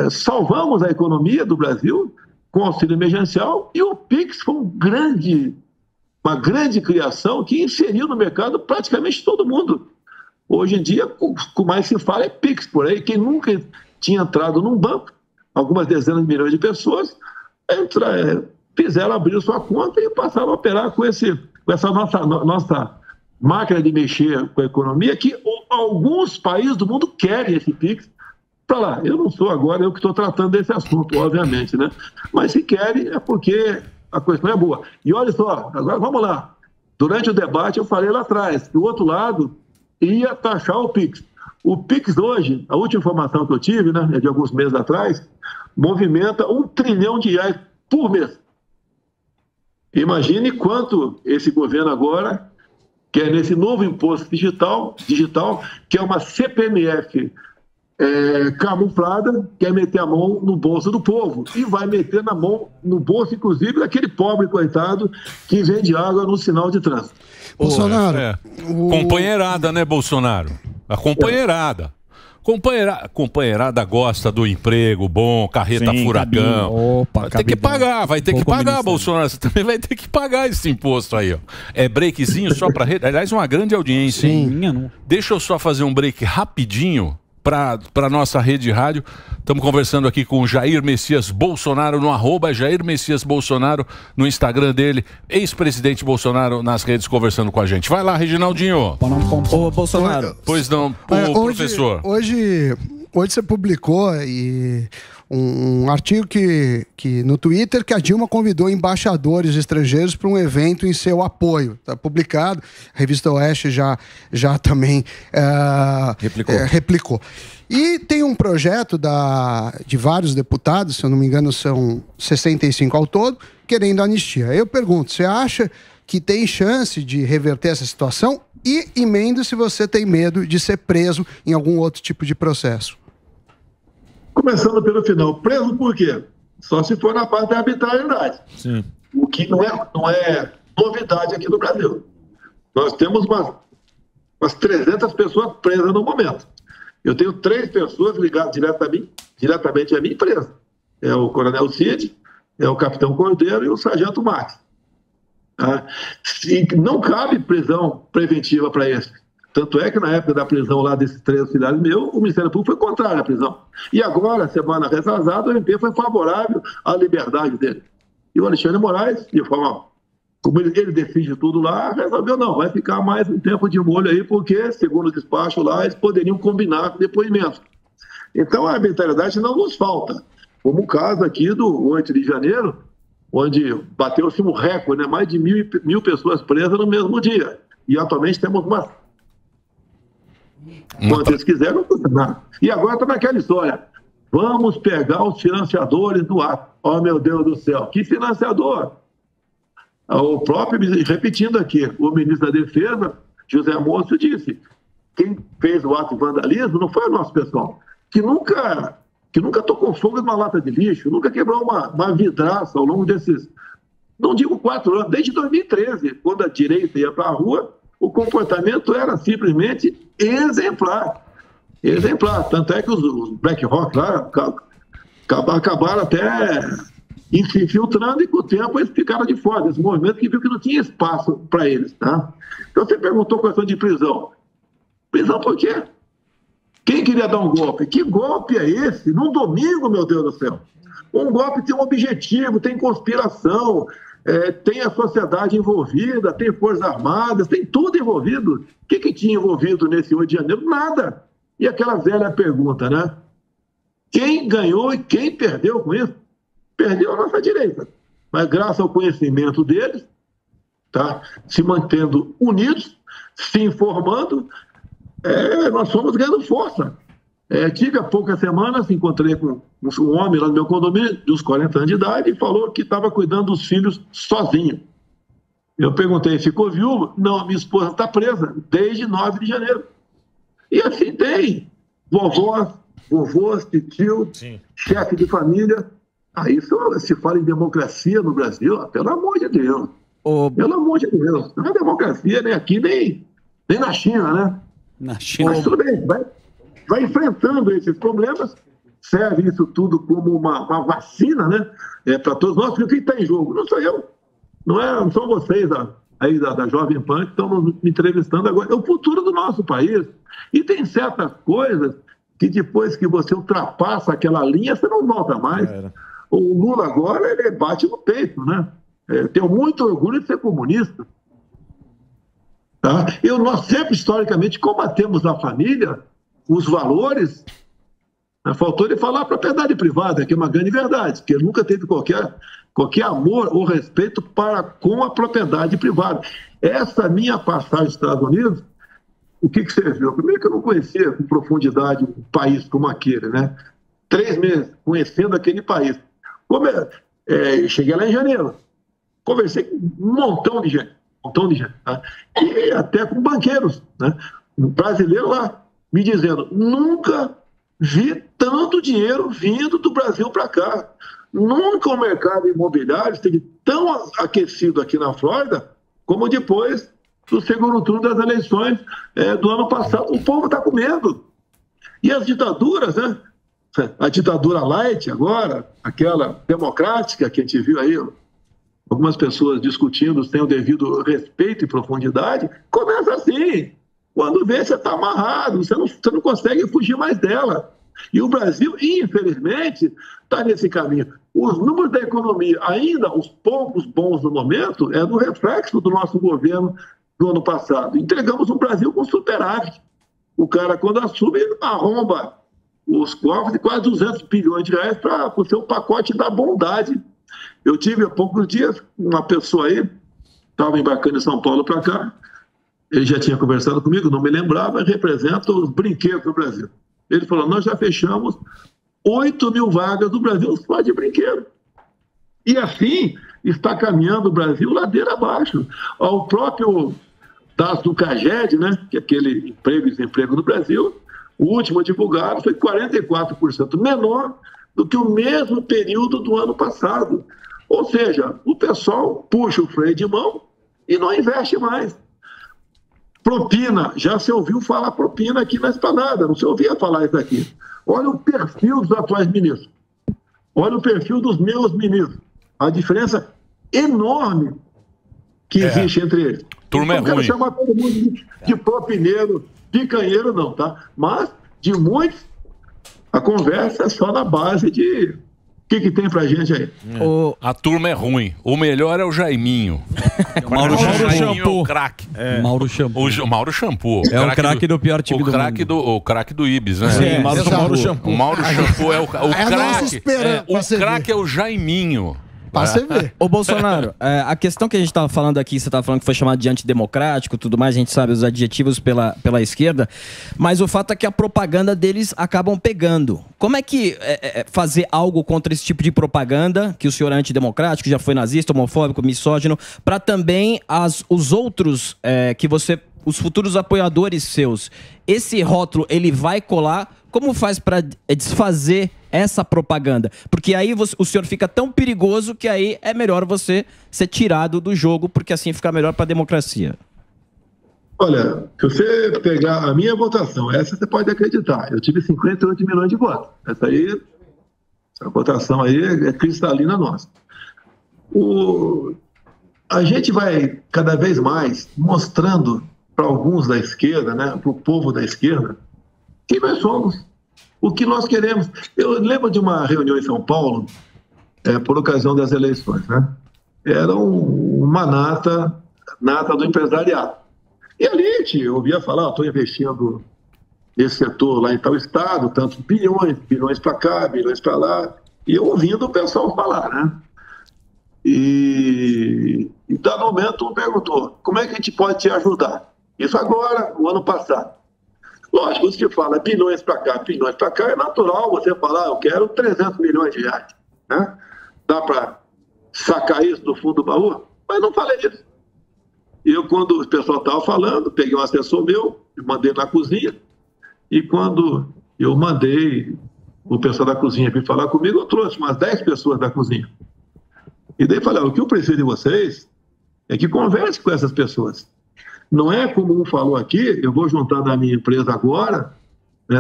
salvamos a economia do Brasil com auxílio emergencial e o Pix foi uma grande criação que inseriu no mercado praticamente todo mundo. Hoje em dia, o que mais se fala é Pix por aí. Quem nunca tinha entrado num banco, algumas dezenas de milhões de pessoas, fizeram abrir sua conta e passaram a operar com essa nossa máquina de mexer com a economia, que alguns países do mundo querem esse Pix para lá. Eu não sou agora, eu que estou tratando desse assunto, obviamente, né? Mas se querem é porque a questão é boa. E olha só, agora vamos lá. Durante o debate eu falei lá atrás, que o outro lado ia taxar o Pix. O Pix hoje, a última informação que eu tive, né, de alguns meses atrás, movimenta R$1 trilhão por mês. Imagine quanto esse governo agora quer nesse novo imposto digital, que é uma CPMF camuflada, quer meter a mão no bolso do povo e vai meter na mão, no bolso, inclusive, daquele pobre coitado que vende água no sinal de trânsito. Bolsonaro. Companheirada, né, Bolsonaro? A companheirada. Companheirada gosta do emprego bom, carreta furacão. Vai ter que pagar, Bolsonaro. Você também vai ter que pagar esse imposto aí, ó. É breakzinho só pra rede. Aliás, uma grande audiência. Sim. Deixa eu só fazer um break rapidinho para nossa rede de rádio. Estamos conversando aqui com o Jair Messias Bolsonaro no @Jair Messias Bolsonaro no Instagram dele, ex-presidente Bolsonaro nas redes conversando com a gente. Vai lá, Reginaldinho. Ô, Bolsonaro. Pois não, professor. Hoje você publicou um artigo que no Twitter que a Dilma convidou embaixadores estrangeiros para um evento em seu apoio. Está publicado. A revista Oeste já também replicou. E tem um projeto de vários deputados, se eu não me engano são 65 ao todo, querendo anistia. Eu pergunto, você acha que tem chance de reverter essa situação? E emenda se você tem medo de ser preso em algum outro tipo de processo. Começando pelo final, preso por quê? Só se for na parte da arbitrariedade. Sim. O que não é novidade aqui no Brasil. Nós temos umas 300 pessoas presas no momento. Eu tenho 3 pessoas ligadas diretamente à minha empresa. É o Coronel Cid, é o Capitão Cordeiro e o Sargento Max. Não cabe prisão preventiva para esse. Tanto é que na época da prisão lá desses 3 auxiliares meus, o Ministério Público foi contrário à prisão. E agora, semana retrasada, o MP foi favorável à liberdade dele. E o Alexandre Moraes, de forma, como ele decide tudo lá, resolveu não, vai ficar mais um tempo de molho aí, porque, segundo o despacho lá, eles poderiam combinar com depoimento. Então a arbitrariedade não nos falta. Como o caso aqui do 8 de janeiro, onde bateu-se um recorde, né? Mais de mil pessoas presas no mesmo dia. E atualmente temos quanto eles quiserem, não custa nada. E agora está naquela história. Vamos pegar os financiadores do ato. Oh, meu Deus do céu. Que financiador? O próprio, repetindo aqui, o ministro da Defesa, José Moço, disse: quem fez o ato de vandalismo não foi o nosso pessoal. Que nunca tocou fogo numa lata de lixo, nunca quebrou uma vidraça ao longo desses, não digo 4 anos, desde 2013, quando a direita ia para a rua, o comportamento era simplesmente exemplar. Exemplar. Tanto é que os Black Rock lá acabaram até se infiltrando e com o tempo eles ficaram de fora desse movimento que viu que não tinha espaço para eles. Tá? Então você perguntou a questão de prisão. Prisão por quê? Quem queria dar um golpe? Que golpe é esse? Num domingo, meu Deus do céu. Um golpe tem um objetivo, tem conspiração, tem a sociedade envolvida, tem Forças Armadas, tem tudo envolvido. O que tinha envolvido nesse 8 de janeiro? Nada. E aquela velha pergunta, né? Quem ganhou e quem perdeu com isso? Perdeu a nossa direita. Mas graças ao conhecimento deles, tá? Se mantendo unidos, se informando, nós fomos ganhando força. Tive há poucas semanas, encontrei com um homem lá no meu condomínio, de uns 40 anos de idade, e falou que estava cuidando dos filhos sozinho. Eu perguntei, ficou viúvo? Não, minha esposa está presa desde 9 de janeiro. E assim tem vovôs, tio, chefe de família. Aí se fala em democracia no Brasil, pelo amor de Deus. Pelo amor de Deus. Não é democracia nem aqui, nem na China, né? Na China. Mas tudo bem, vai enfrentando esses problemas, serve isso tudo como uma vacina, né? Para todos nós, porque quem está em jogo não sou eu, não são vocês aí da Jovem Pan que estão me entrevistando agora. É o futuro do nosso país. E tem certas coisas que depois que você ultrapassa aquela linha, você não volta mais. O Lula agora, ele bate no peito, né? Tenho muito orgulho de ser comunista. Tá? Nós sempre, historicamente, combatemos a família, os valores. Faltou ele falar a propriedade privada, que é uma grande verdade, que ele nunca teve qualquer amor ou respeito com a propriedade privada. Essa minha passagem nos Estados Unidos, o que você viu? Primeiro que eu não conhecia com profundidade um país como aquele, né? 3 meses conhecendo aquele país. Cheguei lá em janeiro, conversei com um montão de gente, tá? E até com banqueiros, né? Um brasileiro lá, me dizendo, nunca vi tanto dinheiro vindo do Brasil para cá. Nunca o mercado imobiliário esteve tão aquecido aqui na Flórida como depois do segundo turno das eleições do ano passado. O povo está com medo. E as ditaduras, né? A ditadura light agora, aquela democrática que a gente viu aí, algumas pessoas discutindo sem o devido respeito e profundidade, começa assim. Quando vê, você está amarrado, você não consegue fugir mais dela. E o Brasil, infelizmente, está nesse caminho. Os números da economia, ainda os poucos bons no momento, é do reflexo do nosso governo do ano passado. Entregamos um Brasil com superávit. O cara, quando assume, arromba os cofres de quase 200 bilhões de reais para o seu pacote da bondade. Eu tive há poucos dias uma pessoa aí, estava embarcando em São Paulo para cá, ele já tinha conversado comigo, não me lembrava, representa os brinquedos do Brasil. Ele falou, nós já fechamos 8 mil vagas do Brasil só de brinquedo. E assim está caminhando o Brasil ladeira abaixo. O próprio dados do CAGED, né, que é aquele emprego e desemprego do Brasil, o último divulgado foi 44% menor do que o mesmo período do ano passado. Ou seja, o pessoal puxa o freio de mão e não investe mais. Propina, já se ouviu falar propina aqui na Esplanada, não se ouvia falar isso aqui. Olha o perfil dos atuais ministros. Olha o perfil dos meus ministros. A diferença enorme que existe entre eles. Turma, não quero chamar todo mundo de propineiro, picanheiro não, tá? Mas, de muitos, a conversa é só na base de... O que tem pra gente aí? A turma é ruim. O melhor é o Jaiminho. Mauro Jaiminho é o craque. Mauro Shampoo. O Mauro Shampoo. É o craque do pior time do mundo. O craque do Ibis, né? Sim, Mauro Shampoo. O Mauro Shampoo é o craque. O craque ver. é o Jaiminho. Pra você ver. Ô, Bolsonaro, a questão que a gente tava falando aqui, você tava falando que foi chamado de antidemocrático, tudo mais, a gente sabe os adjetivos pela esquerda, mas o fato é que a propaganda deles acabam pegando. Como é que fazer algo contra esse tipo de propaganda, que o senhor é antidemocrático, já foi nazista, homofóbico, misógino, para também os outros os futuros apoiadores seus, esse rótulo, ele vai colar? Como faz para desfazer essa propaganda? Porque aí o senhor fica tão perigoso que aí é melhor você ser tirado do jogo, porque assim fica melhor para a democracia. Olha, se você pegar a minha votação, essa você pode acreditar, eu tive 58 milhões de votos. Essa votação aí é cristalina nossa. A gente vai cada vez mais mostrando para alguns da esquerda, né, para o povo da esquerda, quem nós somos, o que nós queremos. Eu lembro de uma reunião em São Paulo, por ocasião das eleições, né? Era uma nata do empresariado. E ali a gente ouvia falar, estou investindo nesse setor lá em tal estado, tantos bilhões para cá, bilhões para lá, e eu ouvindo o pessoal falar, né? E dado momento um perguntou, como é que a gente pode te ajudar? Isso agora, no ano passado. Lógico, você fala bilhões para cá, é natural você falar, eu quero 300 milhões de reais. Né? Dá para sacar isso do fundo do baú? Mas não falei isso. E eu, quando o pessoal estava falando, peguei um assessor meu, mandei na cozinha, e quando eu mandei o pessoal da cozinha vir falar comigo, eu trouxe umas 10 pessoas da cozinha. E daí falei, o que eu preciso de vocês é que converse com essas pessoas. Não é como um falou aqui, eu vou juntar na minha empresa agora,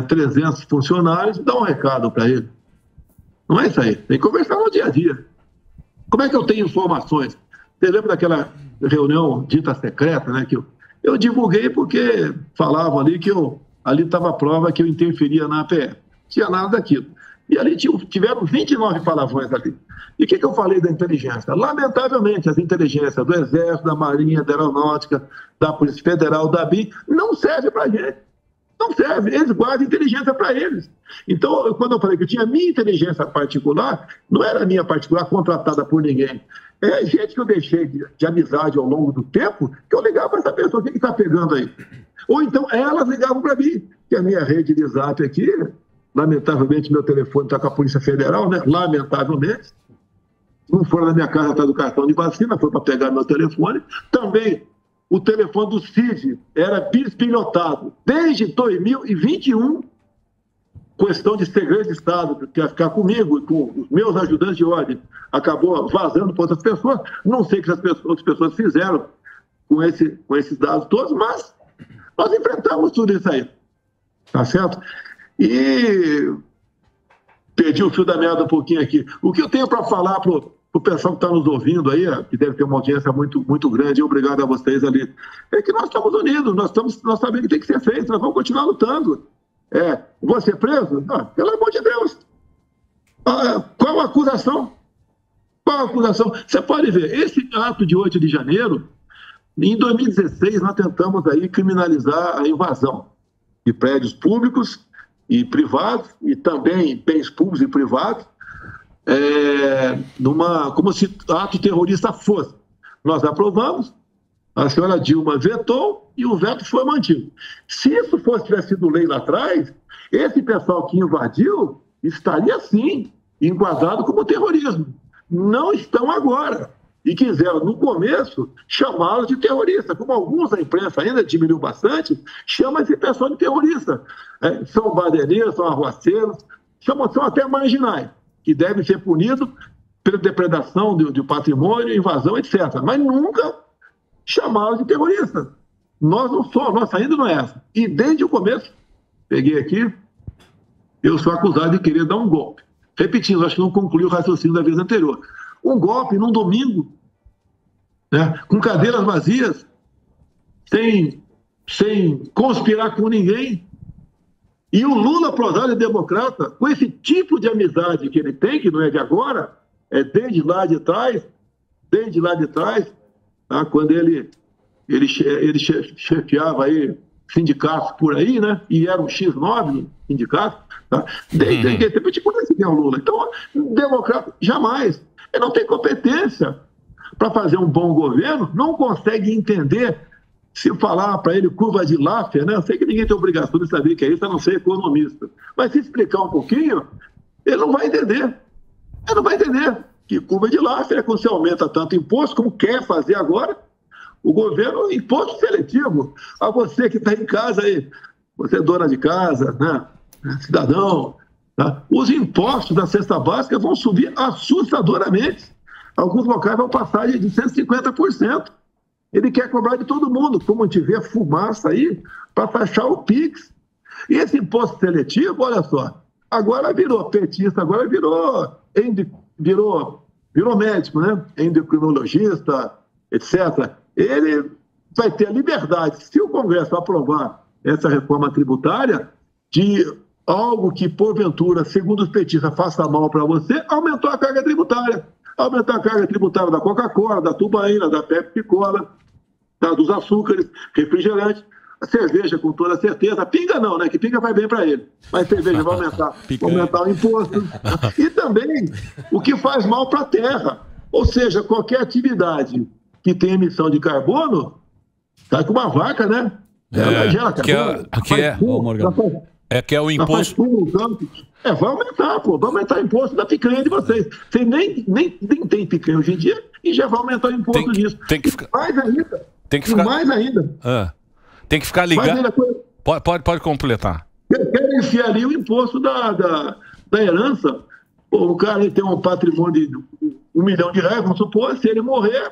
300 funcionários e dar um recado para ele. Não é isso aí, tem que conversar no dia a dia. Como é que eu tenho informações? Você lembra daquela reunião dita secreta, né? Que eu divulguei porque falavam ali que ali estava a prova que eu interferia na APF. Não tinha nada daquilo. E ali tiveram 29 palavrões ali. E o que eu falei da inteligência? Lamentavelmente, as inteligências do Exército, da Marinha, da Aeronáutica, da Polícia Federal, da BIM, não serve para a gente. Não serve. Eles guardam inteligência para eles. Então, quando eu falei que eu tinha minha inteligência particular, não era minha particular contratada por ninguém. É gente que eu deixei de amizade ao longo do tempo, que eu ligava para essa pessoa, o que está pegando aí? Ou então, elas ligavam para mim, que a minha rede de zap aqui, lamentavelmente, meu telefone está com a Polícia Federal, né? Lamentavelmente. Não foram na minha casa atrás do cartão de vacina, foi para pegar meu telefone. Também o telefone do CID era bispilotado. Desde 2021, questão de segredo de Estado, que ia ficar comigo e com os meus ajudantes de ordem, acabou vazando para outras pessoas. Não sei o que as outras pessoas fizeram com esses dados todos, mas nós enfrentamos tudo isso aí. Tá certo? E perdi o fio da meada um pouquinho aqui. O que eu tenho para falar para o pessoal que está nos ouvindo aí, que deve ter uma audiência muito, muito grande, obrigado a vocês ali, é que nós estamos unidos, nós sabemos que tem que ser feito, nós vamos continuar lutando. Vou ser preso? Não, pelo amor de Deus. Qual a acusação? Qual a acusação? Você pode ver, esse ato de 8 de janeiro, em 2016, nós tentamos aí criminalizar a invasão de prédios públicos e privados, e também bens públicos e privados, como se ato terrorista fosse. Nós aprovamos, a senhora Dilma vetou e o veto foi mantido. Se isso tivesse sido lei lá atrás, esse pessoal que invadiu estaria, sim, enquadrado como terrorismo. Não estão agora. E quiseram, no começo, chamá-los de terrorista. Como alguns da imprensa ainda diminuiu bastante, chama esse pessoal de terrorista. São baderneiros, são arruaceiros, são até marginais, que devem ser punidos pela depredação de patrimônio, invasão, etc. Mas nunca chamá-los de terroristas. Nós não somos, nossa ainda não é essa. E desde o começo, peguei aqui, eu sou acusado de querer dar um golpe. Repetindo, acho que não concluí o raciocínio da vez anterior. Um golpe num domingo, né, com cadeiras vazias, sem conspirar com ninguém. E o Lula, prosário democrata, com esse tipo de amizade que ele tem, que não é de agora, é desde lá de trás, tá, quando ele chefiava aí sindicatos por aí, né, e era um X9 no sindicato, tá, desde aquele tempo a gente conhece quem é o Lula. Então, democrata, jamais. Ele não tem competência para fazer um bom governo, não consegue entender. Se falar para ele curva de Laffer, né? Eu sei que ninguém tem obrigação de saber que é isso, a não ser economista. Mas se explicar um pouquinho, ele não vai entender. Ele não vai entender que curva de Laffer é quando você aumenta tanto imposto, como quer fazer agora, o governo, imposto seletivo. A você que está em casa aí, você é dona de casa, né? Cidadão, tá? Os impostos da cesta básica vão subir assustadoramente. Alguns locais vão passar de 150%. Ele quer cobrar de todo mundo, como tiver fumaça aí, para taxar o PIX. E esse imposto seletivo, olha só, agora virou petista, agora virou médico, né? Endocrinologista, etc. Ele vai ter a liberdade, se o Congresso aprovar essa reforma tributária, de algo que, porventura, segundo os petistas, faça mal para você, aumentou a carga tributária. Aumentar a carga tributária da Coca-Cola, da Tubaína, da Pepsi-Cola, tá, dos açúcares, refrigerantes, a cerveja com toda certeza, pinga não, né, que pinga vai bem para ele, mas cerveja vai aumentar o imposto. E também o que faz mal para a terra, ou seja, qualquer atividade que tem emissão de carbono, tá, com uma vaca, né, ela gera carbono. Que é o imposto. Vai aumentar, pô. Vai aumentar o imposto da picanha de vocês. Vocês nem tem picanha hoje em dia e já vai aumentar o imposto disso. Tem que ficar... Mais ainda. Mais ainda. Tem que ficar ligado. Pode completar. Quer enfiar ali o imposto da herança. Pô, o cara tem um patrimônio de R$1 milhão, vamos supor, se ele morrer,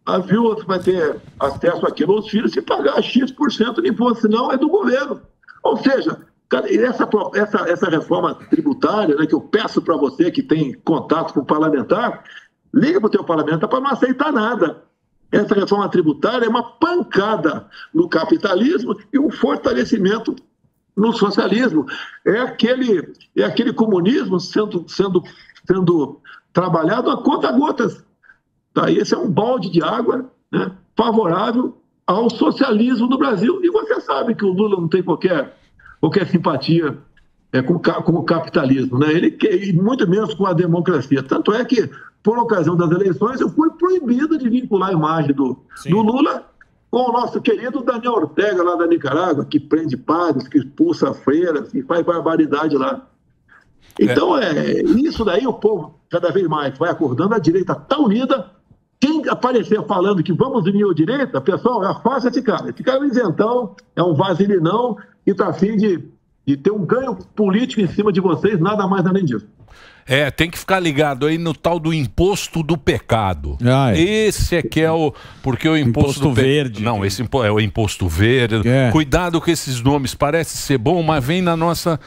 a viúva vai ter acesso àquilo, os filhos, se pagar X% de imposto, senão é do governo. Ou seja, essa reforma tributária, né, que eu peço para você que tem contato com o parlamentar, liga para o teu parlamentar para não aceitar nada. Essa reforma tributária é uma pancada no capitalismo e um fortalecimento no socialismo. É aquele comunismo sendo trabalhado a conta-gotas. Tá? E esse é um balde de água, né, favorável ao socialismo no Brasil. E você sabe que o Lula não tem qualquer simpatia com o capitalismo, né? Ele quer, muito menos com a democracia. Tanto é que, por ocasião das eleições, eu fui proibido de vincular a imagem do Lula com o nosso querido Daniel Ortega, lá da Nicarágua, que prende padres, que expulsa freiras, que faz barbaridade lá. Então, isso daí o povo, cada vez mais, vai acordando, a direita está unida. Quem aparecer falando que vamos unir a direita, pessoal, afasta esse cara. Esse cara é um isentão, é um vaselinão, e está afim de de ter um ganho político em cima de vocês, nada mais além disso. Tem que ficar ligado aí no tal do imposto do pecado. Esse é que é o... Porque o imposto verde. Não, esse é o imposto verde. Cuidado com esses nomes, parece ser bom, mas vem na nossa...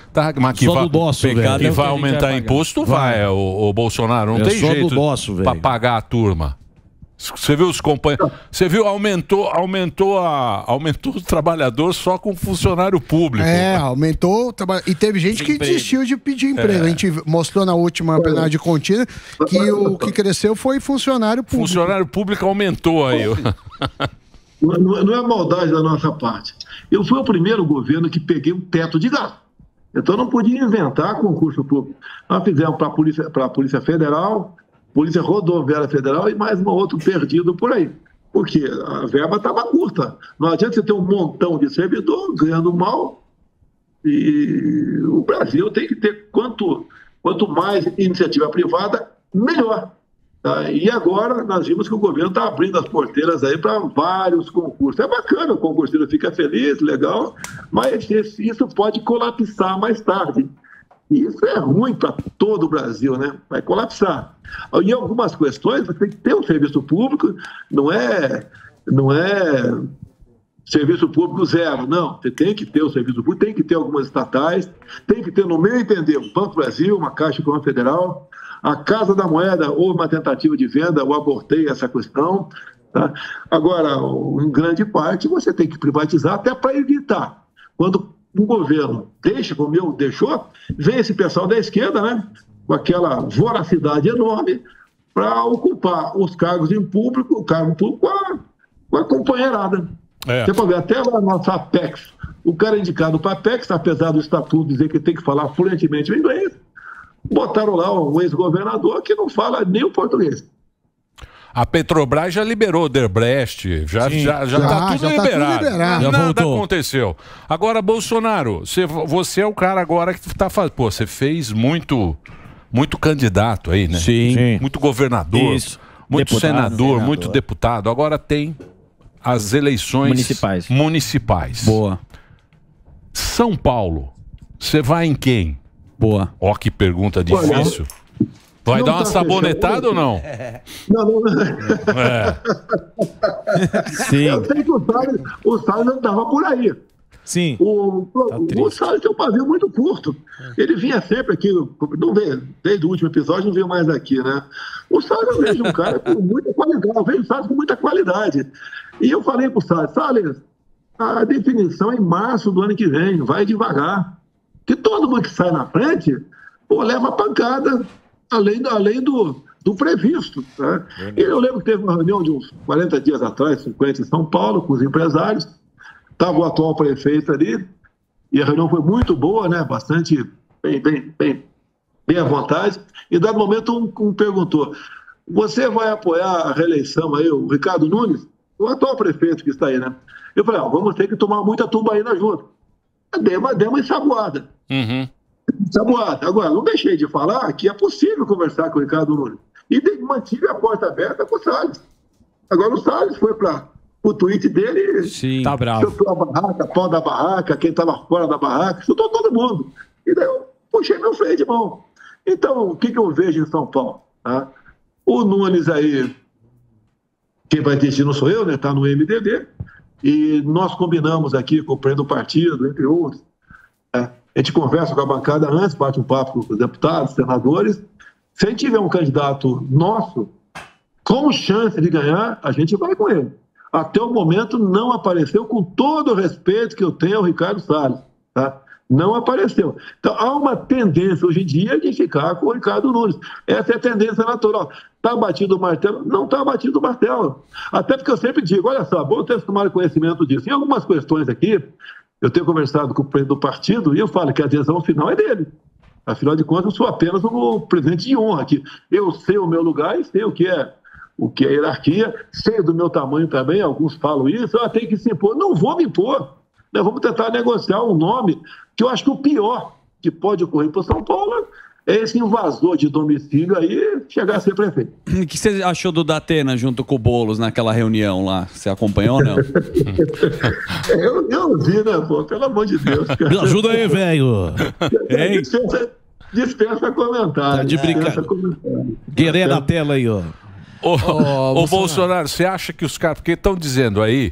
Só do nosso, velho. E vai aumentar imposto, vai, o Bolsonaro. Não tem jeito para pagar a turma. Você viu os companheiros? Você viu, aumentou o trabalhador só com funcionário público. Aumentou o trabalho. E teve gente que desistiu de pedir emprego. A gente mostrou na última plenária de contínua que o que cresceu foi funcionário público. Funcionário público aumentou aí. Não é maldade da nossa parte. Eu fui o primeiro governo que peguei um teto de gasto. Então não podia inventar concurso público. Nós fizemos para a Polícia Federal, Polícia Rodoviária Federal e mais um outro perdido por aí. Porque a verba estava curta. Não adianta você ter um montão de servidor ganhando mal. E o Brasil tem que ter quanto mais iniciativa privada, melhor. Tá? E agora nós vimos que o governo está abrindo as porteiras aí para vários concursos. É bacana, o concurseiro fica feliz, legal, mas isso pode colapsar mais tarde. E isso é ruim para todo o Brasil, né? Vai colapsar. Em algumas questões, você tem que ter um serviço público, não é serviço público zero, não. Você tem que ter o serviço público, tem que ter algumas estatais, tem que ter, no meu entender, o Banco Brasil, uma Caixa Econômica Federal, a Casa da Moeda, houve uma tentativa de venda, eu abortei essa questão. Tá? Agora, em grande parte, você tem que privatizar até para evitar. Quando o governo deixa, como eu deixou, vem esse pessoal da esquerda, né, com aquela voracidade enorme para ocupar os cargos em público, o cargo público com a companheirada. Você pode ver, até lá na nossa Apex, o cara indicado para a Apex, apesar do estatuto dizer que tem que falar fluentemente o inglês, botaram lá um ex-governador que não fala nem o português. A Petrobras já liberou o Odebrecht, já está tudo liberado. Nada aconteceu. Agora, Bolsonaro, você é o cara agora que está fazendo... Pô, você fez muito candidato aí, né? Sim. Muito governador, muito senador, muito deputado. Agora tem as eleições municipais. Boa. São Paulo, você vai em quem? Boa. Ó, que pergunta difícil. Vai dar uma sabonetada ou não? Não. Sim. Eu sei que o Salles andava por aí. Sim. O Salles tem um pavio muito curto. Ele vinha sempre aqui, não veio, desde o último episódio não veio mais aqui, né? O Salles eu vejo um cara com muita qualidade, eu vejo o Salles com muita qualidade. E eu falei pro Salles, a definição é em março do ano que vem, vai devagar. Que todo mundo que sai na frente, leva pancada. Além do previsto. Né? Eu lembro que teve uma reunião de uns 40 dias atrás, 50 em São Paulo, com os empresários. Estava o atual prefeito ali, e a reunião foi muito boa, né? Bastante bem à vontade. E, dado momento, um perguntou: você vai apoiar a reeleição aí, o Ricardo Nunes? O atual prefeito que está aí, né? Eu falei: vamos ter que tomar muita tubaína junto. Dei uma ensaboada. Agora, não deixei de falar que é possível conversar com o Ricardo Nunes. E mantive a porta aberta com o Salles. Agora o Salles foi para o tweet dele. Sim, tá bravo. Chutou a barraca, pau da barraca, quem estava fora da barraca, chutou todo mundo. E daí eu puxei meu freio de mão. Então, o que eu vejo em São Paulo? Tá? O Nunes aí, quem vai decidir não sou eu, né? Está no MDB. E nós combinamos aqui com o presidente do partido, entre outros. A gente conversa com a bancada antes, bate um papo com os deputados, senadores. Se a gente tiver um candidato nosso, com chance de ganhar, a gente vai com ele. Até o momento não apareceu, com todo o respeito que eu tenho ao Ricardo Salles. Tá? Não apareceu. Então há uma tendência hoje em dia de ficar com o Ricardo Nunes. Essa é a tendência natural. Está batido o martelo? Não está batido o martelo. Até porque eu sempre digo, olha só, bom ter tomado conhecimento disso. Em algumas questões aqui, eu tenho conversado com o presidente do partido e eu falo que a adesão final é dele. Afinal de contas, eu sou apenas o presidente de honra aqui. Eu sei o meu lugar e sei o que é hierarquia, sei do meu tamanho também, alguns falam isso, tem que se impor. Não vou me impor. Nós vamos tentar negociar um nome que eu acho que o pior que pode ocorrer para o São Paulo esse invasor de domicílio aí chegar a ser prefeito. O que você achou do Datena junto com o Boulos naquela reunião lá? Você acompanhou ou não? eu vi, né, pô? Pelo amor de Deus. Cara. Me ajuda aí, velho. Dispensa comentário. Tá de brincadeira. Guerreiro na tela aí, ó. Ô, Bolsonaro, você acha que os caras... Porque estão dizendo aí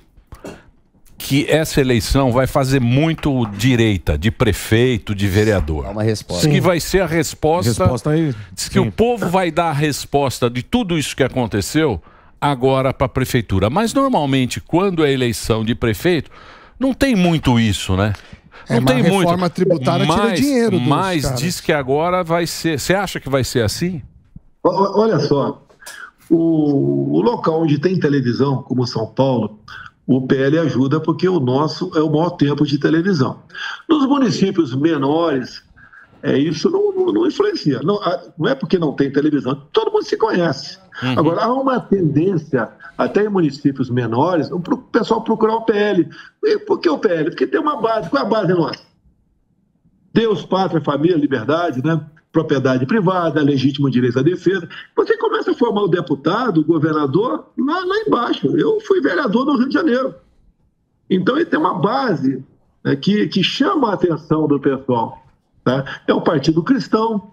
que essa eleição vai fazer muito direita, de prefeito, de vereador. Dá uma resposta. Diz que vai ser a resposta aí. Diz que o povo vai dar a resposta de tudo isso que aconteceu agora para a prefeitura. Mas normalmente, quando é eleição de prefeito, não tem muito isso, né? Não tem muito. A reforma tributária tira dinheiro dos Mas caras. diz que agora vai ser... Você acha que vai ser assim? Olha só, o local onde tem televisão, como São Paulo, o PL ajuda porque o nosso é o maior tempo de televisão. Nos municípios menores, isso não influencia. Não é porque não tem televisão, todo mundo se conhece. Agora, há uma tendência, até em municípios menores, o pessoal procurar o PL. Por que o PL? Porque tem uma base. Qual é a base nossa? Deus, pátria, família, liberdade, né? Propriedade privada, legítimo direito à defesa. Você começa a formar o deputado, o governador, lá embaixo. Eu fui vereador no Rio de Janeiro. Então, ele tem uma base, né, que chama a atenção do pessoal. Tá? É o Partido Cristão,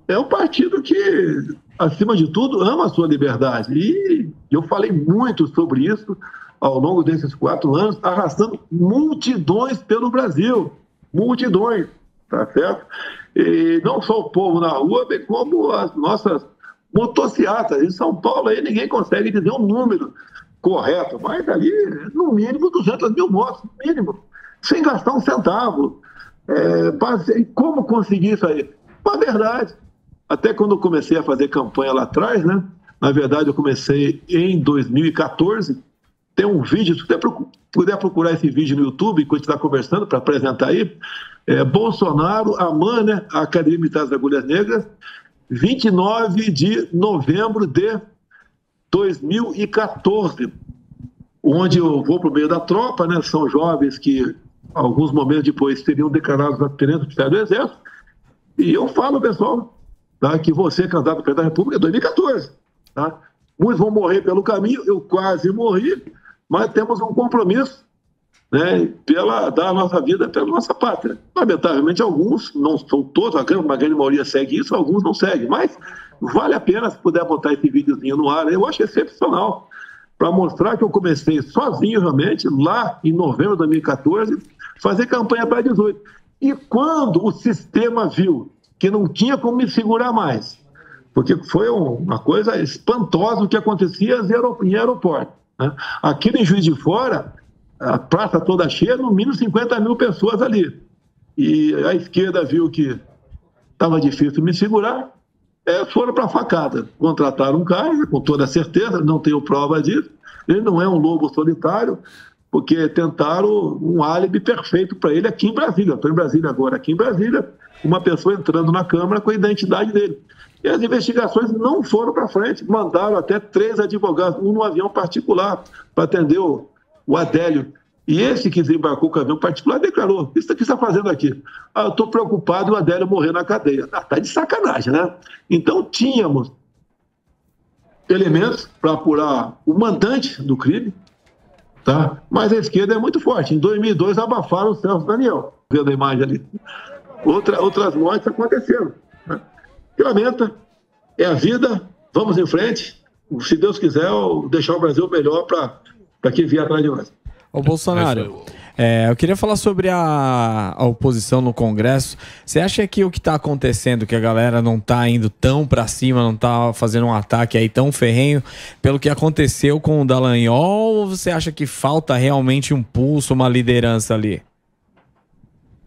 é um partido que, acima de tudo, ama a sua liberdade. E eu falei muito sobre isso ao longo desses 4 anos, arrastando multidões pelo Brasil. Multidões, tá certo? E não só o povo na rua, bem como as nossas motocicletas. Em São Paulo, aí ninguém consegue dizer um número correto, mas ali, no mínimo, 200 mil motos, no mínimo, sem gastar um centavo. Como conseguir isso aí? Na verdade, até quando eu comecei a fazer campanha lá atrás, né? Na verdade, eu comecei em 2014. Tem um vídeo, se você puder procurar esse vídeo no YouTube, enquanto está conversando, para apresentar aí, Bolsonaro, a AMAN, né? A Academia Militar das Agulhas Negras, 29 de novembro de 2014, onde eu vou para o meio da tropa, né? São jovens que, alguns momentos depois, seriam declarados aspirantes oficiais do Exército, e eu falo, pessoal, tá, que você, candidato a presidente da República, é 2014. Tá? Muitos vão morrer pelo caminho, eu quase morri, mas temos um compromisso, né, dar a nossa vida pela nossa pátria. Lamentavelmente, alguns, não são todos, uma grande maioria segue isso, alguns não seguem, mas vale a pena se puder botar esse videozinho no ar, eu acho excepcional, para mostrar que eu comecei sozinho, realmente, lá em novembro de 2014, fazer campanha para 18. E quando o sistema viu que não tinha como me segurar mais, porque foi uma coisa espantosa o que acontecia em aeroporto. Né? Aqui em Juiz de Fora, a praça toda cheia, no mínimo 50 mil pessoas ali. E a esquerda viu que estava difícil me segurar, foram para a facada. Contrataram um cara, com toda certeza, não tenho prova disso, ele não é um lobo solitário, porque tentaram um álibi perfeito para ele aqui em Brasília. Estou em Brasília agora, aqui em Brasília, uma pessoa entrando na Câmara com a identidade dele. E as investigações não foram para frente, mandaram até 3 advogados, um no avião particular, para atender o Adélio. E esse que desembarcou com o avião particular declarou: isso que está fazendo aqui? Eu estou preocupado e o Adélio morrer na cadeia. Está de sacanagem, né? Então tínhamos elementos para apurar o mandante do crime, tá? Mas a esquerda é muito forte. Em 2002 abafaram o Celso Daniel, vendo a imagem ali. Outras mortes aconteceram, né? Que lamenta, é a vida, vamos em frente. Se Deus quiser, deixar o Brasil melhor para quem vier atrás de nós. Ô Bolsonaro, eu queria falar sobre a oposição no Congresso. Você acha que o que está acontecendo, que a galera não está indo tão para cima, não está fazendo um ataque aí tão ferrenho pelo que aconteceu com o Dallagnol, ou você acha que falta realmente um pulso, uma liderança ali?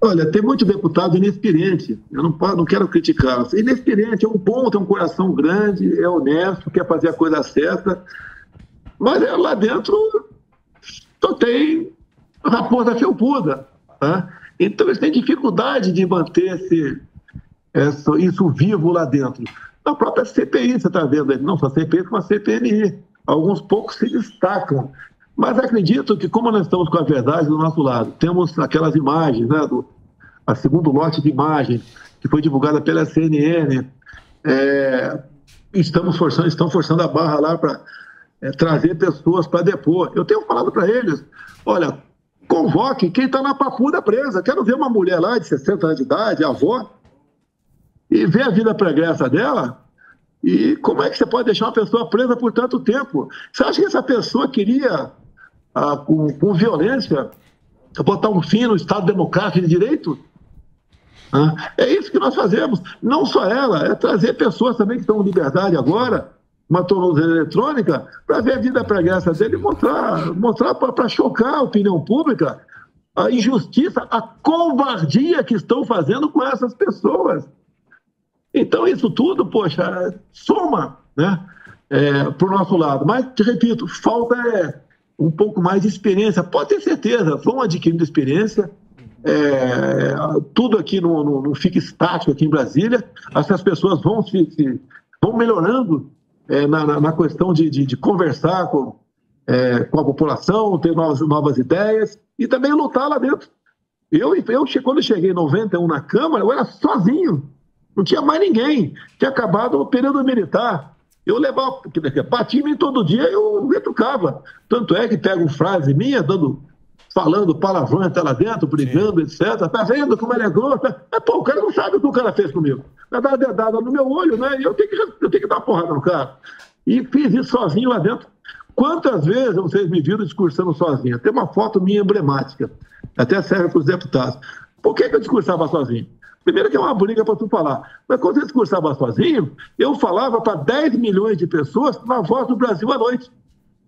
Olha, tem muito deputado inexperiente, eu não quero criticar. Inexperiente, é um bom, tem um coração grande, é honesto, quer fazer a coisa certa, mas lá dentro só tem raposa felpuda, tá? Então eles têm dificuldade de manter isso vivo lá dentro. Na própria CPI, você está vendo aí, não só CPI, como a CPMI. Alguns poucos se destacam. Mas acredito que, como nós estamos com a verdade do nosso lado, temos aquelas imagens, né, a segundo lote de imagens, que foi divulgada pela CNN. Estão forçando a barra lá para trazer pessoas para depor. Eu tenho falado para eles, olha, convoque quem está na papuda presa. Quero ver uma mulher lá de 60 anos de idade, avó, e ver a vida pregressa dela. E como é que você pode deixar uma pessoa presa por tanto tempo? Você acha que essa pessoa queria, com violência, botar um fim no Estado Democrático de Direito? É isso que nós fazemos. Não só ela, é trazer pessoas também que estão em liberdade agora, uma tornozeleira eletrônica, para ver a vida pregressa dele e mostrar para chocar a opinião pública a injustiça, a covardia que estão fazendo com essas pessoas. Então, isso tudo, poxa, soma, né, para o nosso lado. Mas, te repito, falta um pouco mais de experiência. Pode ter certeza, vão adquirindo experiência. Tudo aqui não fica estático aqui em Brasília. Essas pessoas vão melhorando na questão de conversar com a população, ter novas ideias e também lutar lá dentro. Quando eu cheguei em 91 na Câmara, eu era sozinho. Não tinha mais ninguém. Tinha acabado o período militar. Eu levava, batia em mim todo dia, eu retrucava. Tanto é que pegam frase minha, falando palavrão até lá dentro, brigando, etc. Tá vendo como ele é grosso? Mas, pô, o cara não sabe o que o cara fez comigo. Vai dar uma dedada no meu olho, né? E eu tenho que dar uma porrada no cara. E fiz isso sozinho lá dentro. Quantas vezes vocês me viram discursando sozinho? Tem uma foto minha emblemática. Até serve para os deputados. Por que eu discursava sozinho? Primeiro que é uma briga para tu falar. Mas quando eu discursava sozinho, eu falava para 10 milhões de pessoas na Voz do Brasil à noite.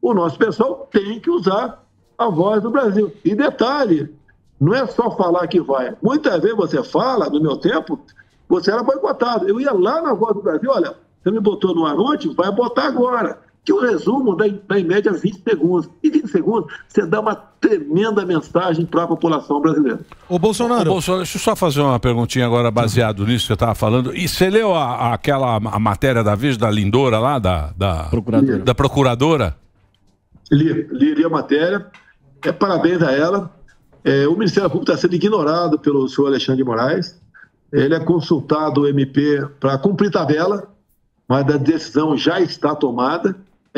O nosso pessoal tem que usar a Voz do Brasil. E detalhe, não é só falar que vai. Muitas vezes você fala, no meu tempo, você era boicotado. Eu ia lá na Voz do Brasil, olha, você me botou no ar ontem, vai botar agora. Que o resumo dá em média 20 segundos. E 20 segundos, você dá uma tremenda mensagem para a população brasileira. Ô Bolsonaro, deixa eu só fazer uma perguntinha agora baseado nisso que você estava falando. E você leu a matéria da vez da Lindora lá, da procuradora? Li a matéria. Parabéns a ela. O Ministério Público está sendo ignorado pelo senhor Alexandre de Moraes. Ele é consultado o MP para cumprir tabela, mas a decisão já está tomada.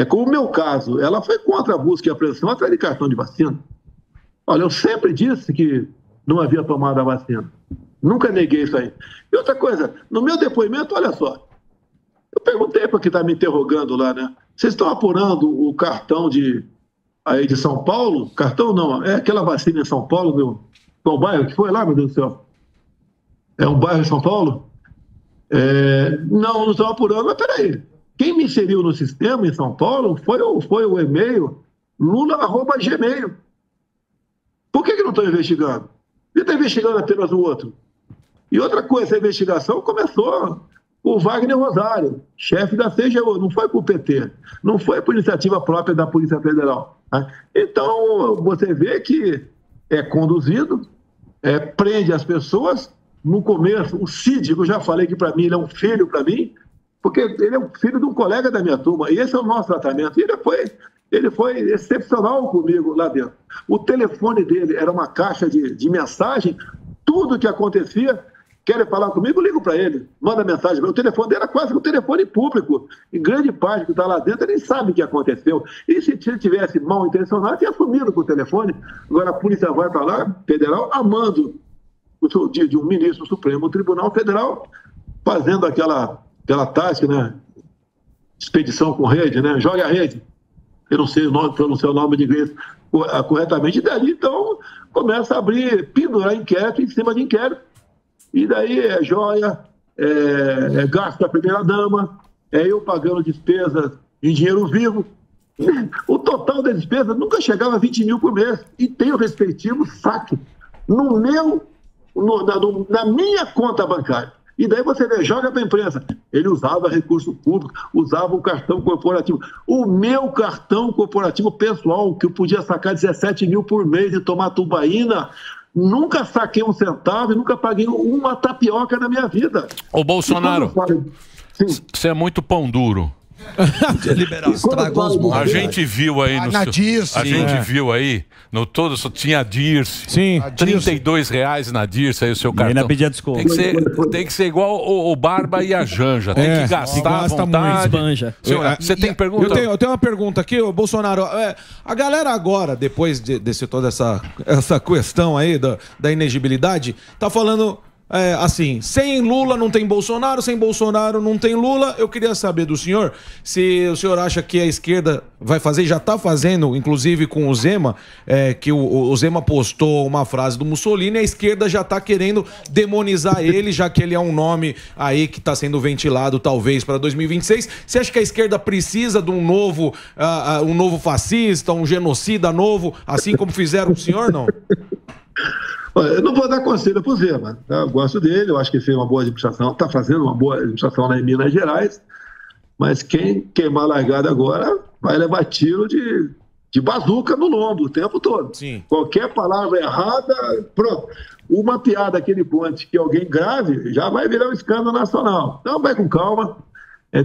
Como o meu caso, ela foi contra a busca e apreensão atrás de cartão de vacina. Olha, eu sempre disse que não havia tomado a vacina. Nunca neguei isso aí. E outra coisa, no meu depoimento, olha só, eu perguntei para quem está me interrogando lá, né? Vocês estão apurando o cartão de São Paulo? Cartão não, é aquela vacina em São Paulo, qual bairro que foi lá, meu Deus do céu? É um bairro de São Paulo? Não estão apurando, mas peraí. Quem me inseriu no sistema em São Paulo foi o e-mail lula@gmail. Por que não estão investigando? Ele está investigando apenas o outro. E outra coisa, a investigação começou com o Wagner Rosário, chefe da CGU, não foi por PT, não foi por iniciativa própria da Polícia Federal. Né? Então, você vê que é conduzido, prende as pessoas. No começo, o Cid, que eu já falei que para mim ele é um filho para mim, porque ele é um filho de um colega da minha turma, e esse é o nosso tratamento. E ele foi excepcional comigo lá dentro. O telefone dele era uma caixa de mensagem, tudo que acontecia, querem falar comigo, eu ligo para ele, manda mensagem. O telefone dele era quase um telefone público, e grande parte que está lá dentro, ele nem sabe o que aconteceu. E se ele tivesse mal intencionado, tinha sumido com o telefone. Agora a polícia vai para lá, federal, amando de um ministro do Supremo Tribunal Federal, fazendo aquela tática, né? Expedição com rede, né? Joga a rede. Eu não sei pronunciar o nome de inglês corretamente. E dali, então, começa a pendurar inquérito em cima de inquérito. E daí é joia, gasto da primeira-dama, eu pagando despesas em dinheiro vivo. O total da despesa nunca chegava a 20 mil por mês. E tem o respectivo saque na minha conta bancária. E daí você vê, joga para a imprensa. Ele usava recurso público, usava o cartão corporativo. O meu cartão corporativo pessoal, que eu podia sacar 17 mil por mês e tomar tubaína, nunca saquei um centavo e nunca paguei uma tapioca na minha vida. Ô Bolsonaro, você é muito pão duro. Estragou os bons. A gente viu aí no Dirce. A gente viu aí no todo, só tinha a Dirce. Sim. R$32 na Dirce aí o seu cartão. ainda pedia desconto. Tem que ser igual o Barba e a Janja. Tem que gastar à vontade. Você tem pergunta? Eu tenho uma pergunta aqui, ô Bolsonaro. A galera agora, depois de toda essa questão aí da inegibilidade, tá falando... assim, sem Lula não tem Bolsonaro, sem Bolsonaro não tem Lula. Eu queria saber do senhor se o senhor acha que a esquerda vai fazer, já está fazendo, inclusive com o Zema, que o Zema postou uma frase do Mussolini, a esquerda já está querendo demonizar ele, já que ele é um nome aí que está sendo ventilado talvez para 2026. Você acha que a esquerda precisa de um novo fascista, um genocida novo, assim como fizeram o senhor, não? Eu não vou dar conselho para o Zema, tá? Eu gosto dele, eu acho que ele fez uma boa administração, está fazendo uma boa administração lá em Minas Gerais, mas quem queimar a largada agora vai levar tiro de bazuca no lombo o tempo todo. Sim. Qualquer palavra errada, pronto. Uma piada aquele ponte que alguém grave já vai virar um escândalo nacional. Então vai com calma,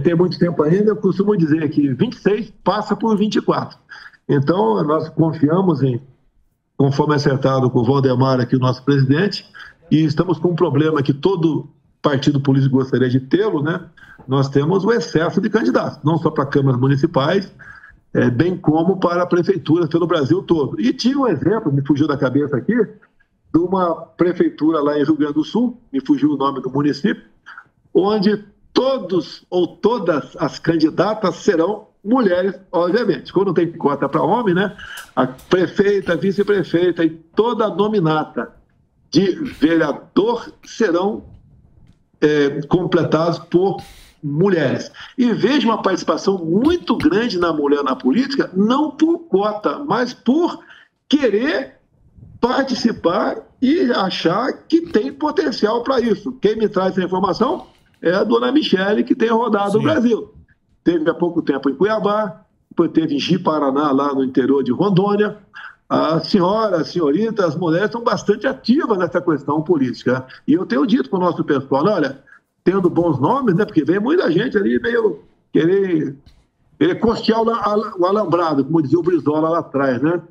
tem muito tempo ainda. Eu costumo dizer que 26 passa por 24. Então nós confiamos conforme acertado com o Valdemar aqui, o nosso presidente, e estamos com um problema que todo partido político gostaria de tê-lo, né? Nós temos o excesso de candidatos, não só para câmaras municipais, bem como para prefeituras pelo Brasil todo. E tinha um exemplo, me fugiu da cabeça aqui, de uma prefeitura lá em Rio Grande do Sul, me fugiu o nome do município, onde todos ou todas as candidatas serão mulheres, obviamente. Quando tem cota para homem, né? A prefeita, a vice-prefeita e toda a nominata de vereador serão completados por mulheres. E vejo uma participação muito grande na mulher na política, não por cota, mas por querer participar e achar que tem potencial para isso. Quem me traz essa informação é a dona Michele, que tem rodado o Brasil. Teve há pouco tempo em Cuiabá, depois teve em Ji-Paraná, lá no interior de Rondônia. A senhora, a senhorita, as mulheres estão bastante ativas nessa questão política. E eu tenho dito para o nosso pessoal, olha, tendo bons nomes, né, porque vem muita gente ali meio querer costear o alambrado, como dizia o Brizola lá atrás, né?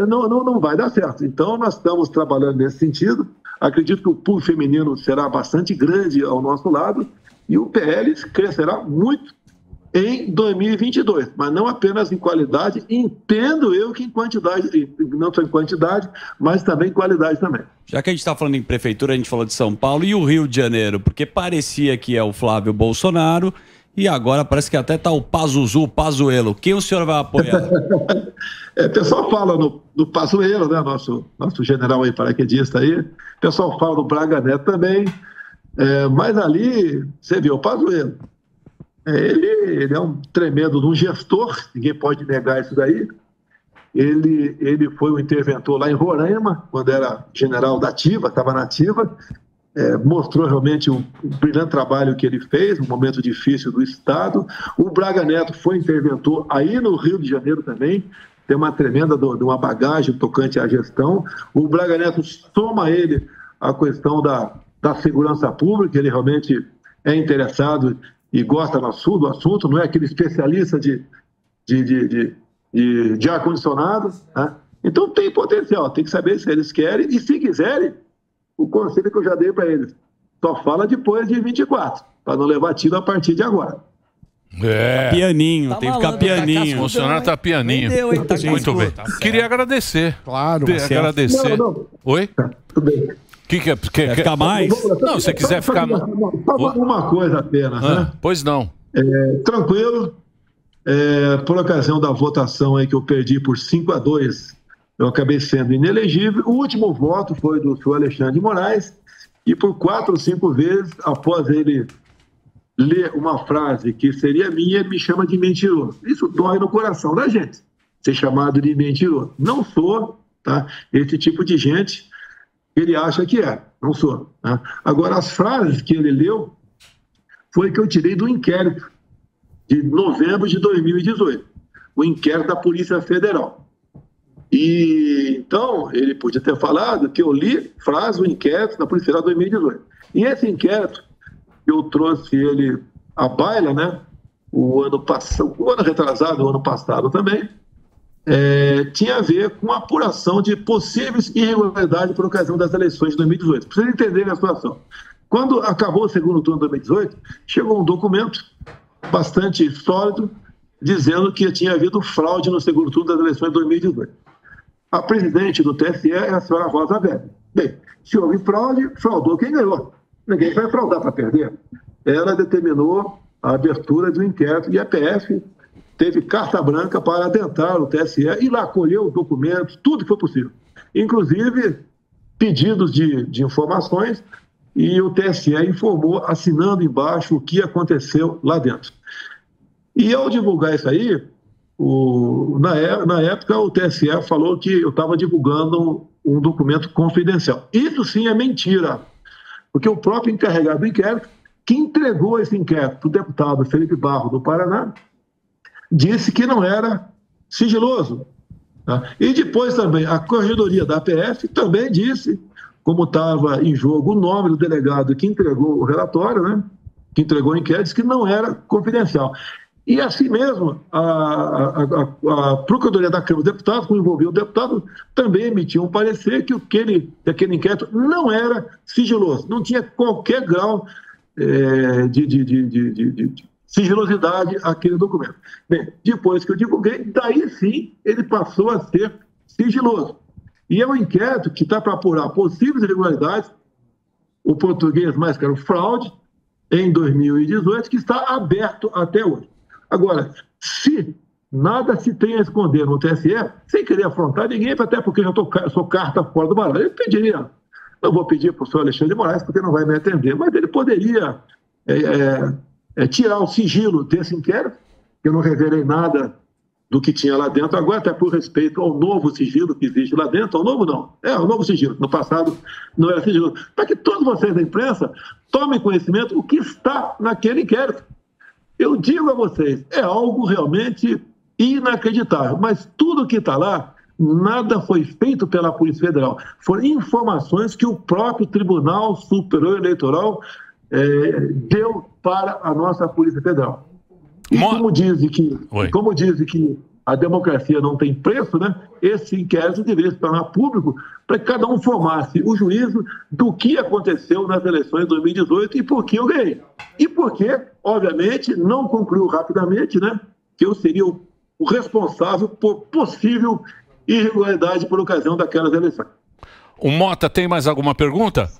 Não vai dar certo. Então, nós estamos trabalhando nesse sentido. Acredito que o público feminino será bastante grande ao nosso lado, e o PL crescerá muito em 2022, mas não apenas em qualidade, entendo eu que em quantidade, não só em quantidade, mas também em qualidade também. Já que a gente está falando em prefeitura, a gente falou de São Paulo e o Rio de Janeiro, porque parecia que é o Flávio Bolsonaro e agora parece que até está o Pazuello. Quem o senhor vai apoiar? O pessoal fala no Pazuello, né, nosso general aí, paraquedista aí, o pessoal fala do Braga Neto também, mas ali, você viu, o Pazuello, ele é um tremendo de um gestor, ninguém pode negar isso daí. Ele foi um interventor lá em Roraima, quando era general da Ativa, estava na Ativa, mostrou realmente um brilhante trabalho que ele fez, um momento difícil do Estado. O Braga Neto foi interventor aí no Rio de Janeiro também, tem uma tremenda de uma bagagem tocante à gestão. O Braga Neto soma ele a questão da segurança pública, ele realmente é interessado e gosta do assunto, não é aquele especialista de ar-condicionado, né? Então tem potencial, tem que saber se eles querem, e se quiserem, o conselho que eu já dei para eles, só fala depois de 24, para não levar tiro a partir de agora. Pianinho, tá, tem que ficar pianinho. O Bolsonaro tá pianinho. Muito bem. Queria agradecer. Claro. Agradecer. Não. Oi? Tudo bem. Quer ficar mais? Não, se você quiser ficar mais. Uma coisa apenas, né? Pois não. Tranquilo. Por ocasião da votação aí que eu perdi por 5-2, eu acabei sendo inelegível. O último voto foi do senhor Alexandre de Moraes, e por 4 ou 5 vezes, após ele ler uma frase que seria minha, ele me chama de mentiroso. Isso dói no coração da gente, ser chamado de mentiroso. Não sou, tá? Esse tipo de gente ele acha que não sou. Tá? Agora, as frases que ele leu foi que eu tirei do inquérito de novembro de 2018, o inquérito da Polícia Federal. E então, ele podia ter falado que eu li frase do inquérito da Polícia Federal de 2018. E esse inquérito, eu trouxe ele à baila, né? o ano retrasado, o ano passado também, tinha a ver com a apuração de possíveis irregularidades por ocasião das eleições de 2018. Para vocês entenderem a situação. Quando acabou o segundo turno de 2018, chegou um documento bastante sólido dizendo que tinha havido fraude no segundo turno das eleições de 2018. A presidente do TSE é a senhora Rosa Weber. Bem, se houve fraude, fraudou quem ganhou. Ninguém vai fraudar para perder. Ela determinou a abertura de um inquérito e a PF teve carta branca para adentrar o TSE e lá colheu documentos, tudo que foi possível. Inclusive pedidos de informações, e o TSE informou, assinando embaixo, o que aconteceu lá dentro. E ao divulgar isso aí, na época o TSE falou que eu estava divulgando um documento confidencial. Isso sim é mentira, porque o próprio encarregado do inquérito, que entregou esse inquérito para o deputado Felipe Barro, do Paraná, disse que não era sigiloso. Tá? E depois também a Corregedoria da APF também disse, como estava em jogo o nome do delegado que entregou o relatório, né, que entregou o inquérito, disse que não era confidencial. E assim mesmo, a Procuradoria da Câmara dos Deputados, que envolveu o deputado, também emitiu um parecer que aquele inquérito não era sigiloso, não tinha qualquer grau de sigilosidade aquele documento. Bem, depois que eu divulguei, daí sim ele passou a ser sigiloso. E é um inquérito que está para apurar possíveis irregularidades, o português mais caro, fraude, em 2018, que está aberto até hoje. Agora, se nada se tem a esconder no TSE, sem querer afrontar ninguém, até porque eu sou carta fora do baralho, eu pediria, não vou pedir para o senhor Alexandre de Moraes, porque não vai me atender, mas ele poderia tirar o sigilo desse inquérito, que eu não revelei nada do que tinha lá dentro, agora até por respeito ao novo sigilo que existe lá dentro, ao novo não, o novo sigilo, no passado não era sigilo, para que todos vocês da imprensa tomem conhecimento do que está naquele inquérito. Eu digo a vocês, é algo realmente inacreditável, mas tudo que está lá, nada foi feito pela Polícia Federal, foram informações que o próprio Tribunal Superior Eleitoral deu para a nossa Polícia Federal. E como dizem que a democracia não tem preço, né? Esse inquérito deveria se tornar público para que cada um formasse o juízo do que aconteceu nas eleições de 2018 e por que eu ganhei. E por que, obviamente, não concluiu rapidamente, né? Que eu seria o responsável por possível irregularidade por ocasião daquelas eleições. O Mota tem mais alguma pergunta?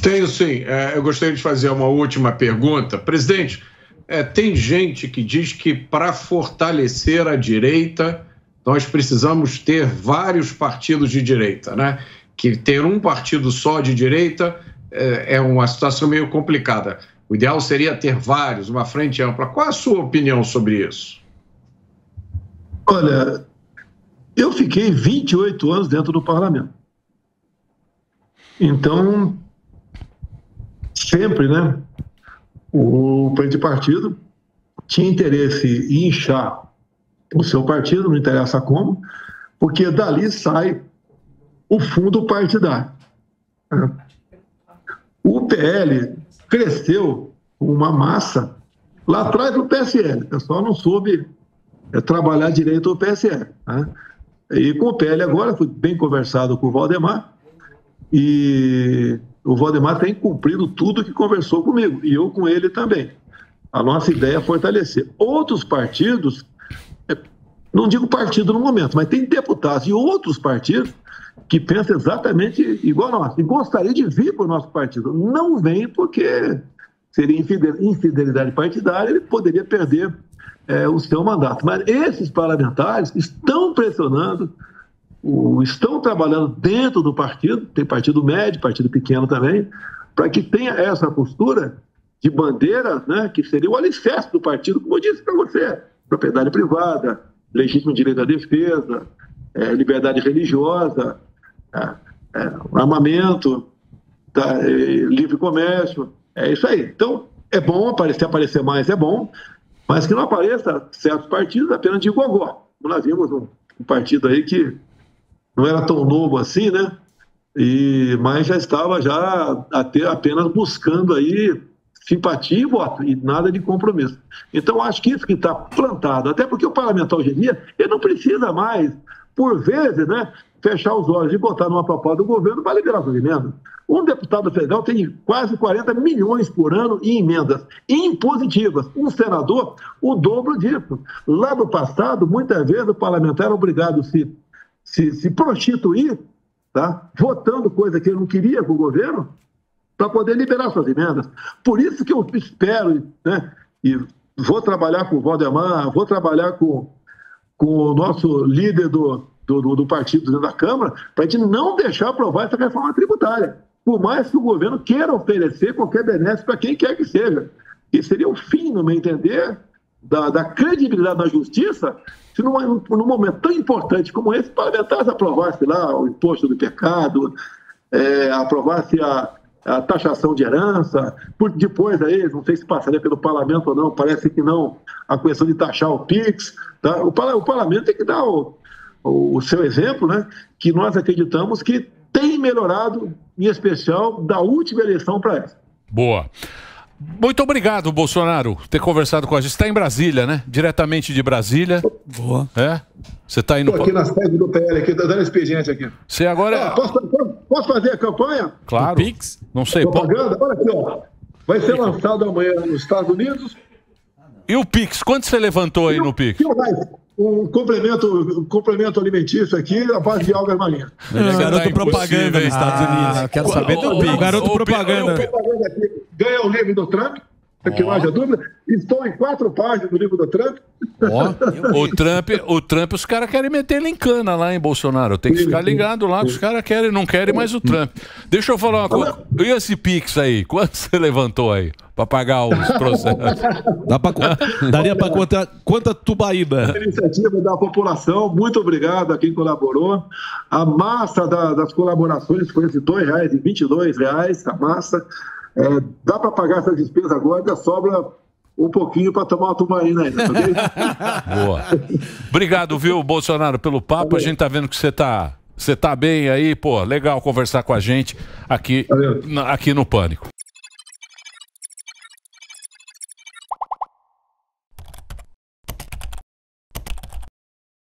Tenho sim. Eu gostaria de fazer uma última pergunta. Presidente, tem gente que diz que para fortalecer a direita, nós precisamos ter vários partidos de direita, né? Que ter um partido só de direita é uma situação meio complicada. O ideal seria ter vários, uma frente ampla. Qual a sua opinião sobre isso? Olha, eu fiquei 28 anos dentro do parlamento. Então, sempre, né? O presidente de partido tinha interesse em inchar o seu partido, não interessa como, porque dali sai o fundo partidário. O PL cresceu uma massa lá atrás do PSL, o pessoal não soube trabalhar direito o PSL. Né? E com o PL agora, fui bem conversado com o Valdemar, e o Valdemar tem cumprido tudo que conversou comigo, e eu com ele também. A nossa ideia é fortalecer. Outros partidos, não digo partido no momento, mas tem deputados e outros partidos que pensam exatamente igual a nós, e gostaria de vir para o nosso partido. Não vem porque seria infidelidade partidária, ele poderia perder o seu mandato. Mas esses parlamentares estão pressionando, estão trabalhando dentro do partido, tem partido médio, partido pequeno também, para que tenha essa postura de bandeira, né, que seria o alicerce do partido, como eu disse para você, propriedade privada, legítimo direito à defesa, liberdade religiosa, armamento, livre comércio, é isso aí. Então, é bom aparecer mais, é bom, mas que não apareça certos partidos apenas de gogó. Nós vimos um partido aí que não era tão novo assim, né? Mas já estava apenas buscando aí simpatia e voto, e nada de compromisso. Então, acho que isso que está plantado, até porque o parlamentar hoje em dia, ele não precisa mais, por vezes, né, fechar os olhos e botar numa proposta do governo para liberar as emendas. Um deputado federal tem quase 40 milhões por ano em emendas impositivas. Um senador, o dobro disso. Lá no passado, muitas vezes, o parlamentar era obrigado a se prostituir, tá? Votando coisa que ele não queria com o governo, para poder liberar suas emendas. Por isso que eu espero, né, e vou trabalhar com o Valdemar, vou trabalhar com o nosso líder do partido dentro da Câmara, para a gente não deixar aprovar essa reforma tributária, por mais que o governo queira oferecer qualquer benefício para quem quer que seja. E seria o fim, no meu entender, da credibilidade da justiça, se num momento tão importante como esse, parlamentares aprovasse lá o imposto do pecado, aprovasse a taxação de herança, depois aí, não sei se passaria pelo parlamento ou não, parece que não, a questão de taxar o PIX, tá? O parlamento tem que dar o seu exemplo, né, que nós acreditamos que tem melhorado, em especial, da última eleição para essa. Boa. Muito obrigado, Bolsonaro, por ter conversado com a gente. Você está em Brasília, né? Diretamente de Brasília. Boa. Você está indo... Estou aqui na sede do PL, aqui, estou dando expediente aqui. Você agora... Posso fazer a campanha? Claro. Pix? Não sei. Propaganda? Olha aqui, ó. Vai ser lançado amanhã nos Estados Unidos. E o Pix? Quanto você levantou aí no Pix? Um complemento alimentício aqui, a base de algas marinhas. Garoto propaganda nos Estados Unidos. Quero saber do Pix. Garoto propaganda. Ganha o livro do Trump, que não haja dúvida. Estou em 4 páginas do livro do Trump. O Trump, os caras querem meter ele em cana lá, em Bolsonaro. Tem que ficar ligado lá, que os caras não querem mais o Trump. Deixa eu falar uma coisa. E esse Pix aí? Quanto você levantou aí? Para pagar os processos? Daria para quanta tubaíba? A iniciativa da população, muito obrigado a quem colaborou. A massa das colaborações foi de R$2 e R$22, a massa. Dá para pagar essas despesas agora, ainda sobra um pouquinho para tomar uma tubaína ainda, tá bem? Boa. Obrigado, viu, Bolsonaro, pelo papo. A gente tá vendo que você tá bem aí, pô, legal conversar com a gente aqui no Pânico.